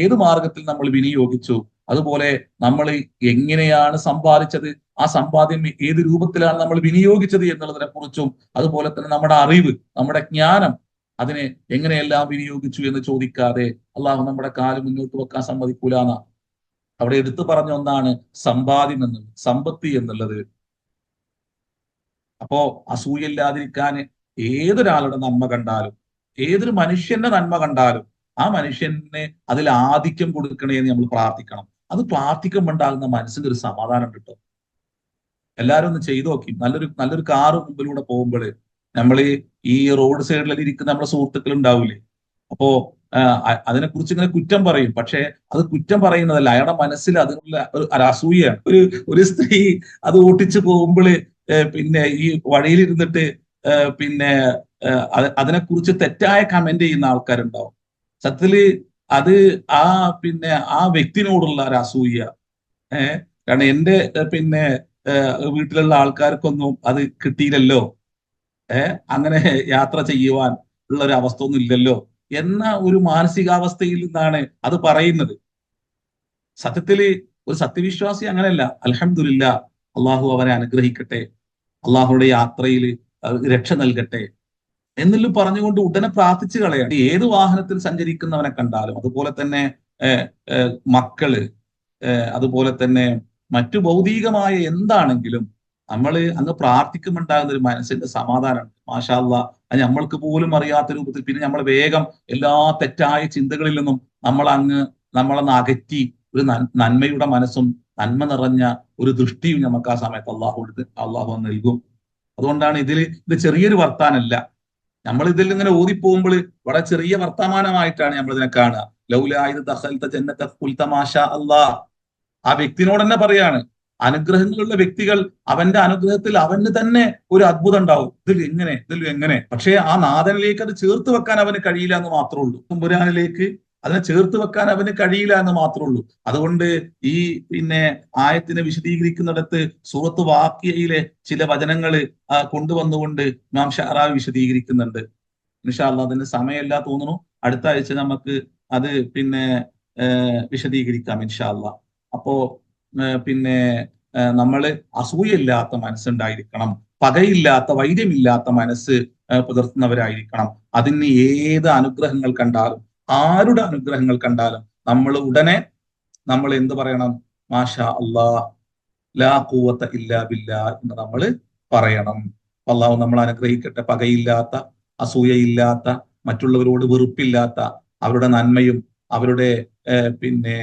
ഏത് മാർഗത്തിൽ നമ്മൾ വിനിയോഗിച്ചു, അതുപോലെ നമ്മൾ എങ്ങനെയാണ് സമ്പാദിച്ചത്, ആ സമ്പാദ്യം ഏത് രൂപത്തിലാണ് നമ്മൾ വിനിയോഗിച്ചത് എന്നുള്ളതിനെ കുറിച്ചും, അതുപോലെ തന്നെ നമ്മുടെ അറിവ്, നമ്മുടെ ജ്ഞാനം, അതിനെ എങ്ങനെയെല്ലാം വിനിയോഗിച്ചു എന്ന് ചോദിക്കാതെ അള്ളാഹു നമ്മുടെ കാല് മുന്നോട്ട് വെക്കാൻ സമ്മതിക്കൂലാന്ന അവിടെ എടുത്തു പറഞ്ഞ ഒന്നാണ് സമ്പാദ്യം എന്നുള്ളത്, സമ്പത്തി എന്നുള്ളത്. അപ്പോ അസൂയയില്ലാതിരിക്കാൻ ഏതൊരാളുടെ നന്മ കണ്ടാലും, ഏതൊരു മനുഷ്യന്റെ നന്മ കണ്ടാലും ആ മനുഷ്യന് അതിൽ ആധിക്യം കൊടുക്കണേ എന്ന് നമ്മൾ പ്രാർത്ഥിക്കണം. അത് പ്രാർത്ഥിക്കുമ്പോൾ ഉണ്ടാകുന്ന മനസ്സിന്റെ ഒരു സമാധാനം കിട്ടും. എല്ലാവരും ഒന്ന് ചെയ്തു നോക്കി. നല്ലൊരു കാറ് മുമ്പിലൂടെ പോകുമ്പോൾ നമ്മൾ ഈ റോഡ് സൈഡിൽ ഇരിക്കുന്ന നമ്മുടെ സുഹൃത്തുക്കൾ ഉണ്ടാവില്ലേ, അപ്പോ അതിനെക്കുറിച്ച് ഇങ്ങനെ കുറ്റം പറയും. പക്ഷെ അത് കുറ്റം പറയുന്നതല്ല, അയാളുടെ മനസ്സിൽ അതിനുള്ള ഒരു അസൂയാണ്. ഒരു സ്ത്രീ അത് ഓട്ടിച്ചു പോകുമ്പോൾ പിന്നെ ഈ വഴിയിലിരുന്നിട്ട് പിന്നെ അതിനെക്കുറിച്ച് തെറ്റായ കമന്റ് ചെയ്യുന്ന ആൾക്കാരുണ്ടാവും. സത്യത്തില് അത് ആ പിന്നെ ആ വ്യക്തിനോടുള്ള ഒരു അസൂയ. കാരണം എന്റെ പിന്നെ വീട്ടിലുള്ള ആൾക്കാർക്കൊന്നും അത് കിട്ടിയില്ലല്ലോ, അങ്ങനെ യാത്ര ചെയ്യുവാൻ ഉള്ള ഒരു അവസ്ഥ ഒന്നും ഇല്ലല്ലോ എന്ന ഒരു മാനസികാവസ്ഥയിൽ നിന്നാണ് അത് പറയുന്നത്. സത്യത്തില് ഒരു സത്യവിശ്വാസി അങ്ങനെയല്ല. അൽഹംദുലില്ലാ, അള്ളാഹു അവനെ അനുഗ്രഹിക്കട്ടെ, അള്ളാഹുയുടെ യാത്രയിൽ രക്ഷ നൽകട്ടെ എന്നെല്ലാം പറഞ്ഞുകൊണ്ട് ഉടനെ പ്രാർത്ഥിച്ചു കളയാണ്. ഏത് വാഹനത്തിൽ സഞ്ചരിക്കുന്നവനെ കണ്ടാലും, അതുപോലെ തന്നെ മക്കള്, അതുപോലെ തന്നെ മറ്റു ഭൗതികമായ എന്താണെങ്കിലും നമ്മൾ അങ്ങ് പ്രാർത്ഥിക്കുമുണ്ടാകുന്ന ഒരു മനസ്സിന്റെ സമാധാനമാണ്. മാഷാ അല്ലാഹ്, അത് നമ്മൾക്ക് പോലും അറിയാത്ത രൂപത്തിൽ പിന്നെ നമ്മൾ വേഗം എല്ലാ തെറ്റായ ചിന്തകളിൽ നിന്നും നമ്മളൊന്ന് അകറ്റി ഒരു നന്മയുടെ മനസ്സും നന്മ നിറഞ്ഞ ഒരു ദൃഷ്ടിയും നമുക്ക് ആ സമയത്ത് അള്ളാഹു നൽകും. അതുകൊണ്ടാണ് ഇത് ചെറിയൊരു വർത്താനല്ല. നമ്മൾ ഇതിൽ ഇങ്ങനെ ഓതിപ്പോകുമ്പോൾ വളരെ ചെറിയ വർത്തമാനമായിട്ടാണ് നമ്മൾ ഇതിനെ കാണുക. ലൗലായത് ദഖൽത ജന്നത ഖുൽത മാഷാ അല്ലാഹ്. ആ വ്യക്തിനോട് തന്നെ പറയാണ്, അനുഗ്രഹങ്ങളുള്ള വ്യക്തികൾ അവന്റെ അനുഗ്രഹത്തിൽ അവന് തന്നെ ഒരു അത്ഭുതം ഉണ്ടാവും. ഇതിൽ എങ്ങനെ, പക്ഷേ ആ നാഥനിലേക്ക് അത് ചേർത്ത് വെക്കാൻ അവന് കഴിയില്ല എന്ന് മാത്രമേ ഉള്ളൂ. തമ്പുരാനിലേക്ക് അതിനെ ചേർത്ത് വെക്കാൻ അവന് കഴിയില്ല എന്ന് മാത്രമേ ഉള്ളൂ. അതുകൊണ്ട് ഈ പിന്നെ ആയത്തിനെ വിശദീകരിക്കുന്നിടത്ത് സൂറത്ത് വാഖിയയിലെ ചില വചനങ്ങൾ കൊണ്ടുവന്നുകൊണ്ട് ഇമാം ഷഅറാവി വിശദീകരിക്കുന്നുണ്ട്. ഇൻഷാ അല്ലാഹ് അതിന് സമയമില്ല തോന്നുന്നു. അടുത്ത ആഴ്ച നമുക്ക് അത് പിന്നെ വിശദീകരിക്കാം ഇൻഷാ അല്ലാഹ്. അപ്പോ പിന്നെ നമ്മള് അസൂയയില്ലാത്ത മനസ്സുണ്ടായിരിക്കണം, പകയില്ലാത്ത വൈര്യമില്ലാത്ത മനസ്സ് പുലർത്തുന്നവരായിരിക്കണം. അതിന് ഏത് അനുഗ്രഹങ്ങൾ കണ്ടാലും, ആരുടെ അനുഗ്രഹങ്ങൾ കണ്ടാലും നമ്മൾ എന്ത് പറയണം? മാഷാ അല്ലാഹ്, ലാ ഖുവത ഇല്ലാ ബില്ലാ എന്ന് നമ്മൾ പറയണം. അള്ളാഹു നമ്മൾ അനുഗ്രഹിക്കട്ടെ. പകയില്ലാത്ത, അസൂയയില്ലാത്ത, മറ്റുള്ളവരോട് വെറുപ്പില്ലാത്ത, അവരുടെ നന്മയും അവരുടെ പിന്നെ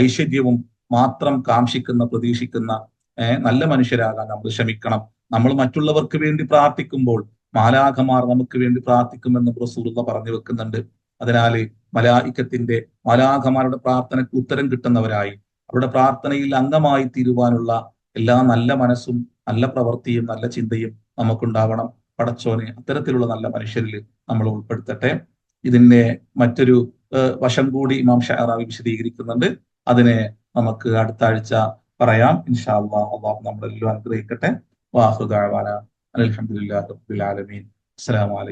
ഐശ്വര്യവും മാത്രം കാംക്ഷിക്കുന്ന, പ്രതീക്ഷിക്കുന്ന നല്ല മനുഷ്യരാകാൻ നമ്മൾ ശ്രമിക്കണം. നമ്മൾ മറ്റുള്ളവർക്ക് വേണ്ടി പ്രാർത്ഥിക്കുമ്പോൾ മാലാഖമാർ നമുക്ക് വേണ്ടി പ്രാർത്ഥിക്കുമെന്ന് റസൂലുള്ളാഹി പറഞ്ഞു വെക്കുന്നുണ്ട്. അതിനാല് മാലാഖമാരുടെ പ്രാർത്ഥനയ്ക്ക് ഉത്തരം കിട്ടുന്നവരായി, അവരുടെ പ്രാർത്ഥനയിൽ അംഗമായി തീരുവാനുള്ള എല്ലാ നല്ല മനസ്സും നല്ല പ്രവൃത്തിയും നല്ല ചിന്തയും നമുക്കുണ്ടാവണം. പടച്ചോനെ അത്തരത്തിലുള്ള നല്ല മനുഷ്യരിൽ നമ്മൾ ഉൾപ്പെടുത്തട്ടെ. ഇതിന്റെ മറ്റൊരു വശം കൂടി ഇമാം ഷഅറാവി വിശദീകരിക്കുന്നുണ്ട്. അതിനെ നമുക്ക് അടുത്ത ആഴ്ച പറയാം ഇൻഷാ അല്ലാഹ്. അല്ലാഹു നമ്മളെല്ലാം അനുഗ്രഹിക്കട്ടെ. വാഖിറു ദഅവാന അൽഹംദുലില്ലാഹി റബ്ബിൽ ആലമീൻ. അസ്സലാമു അലൈക്കും.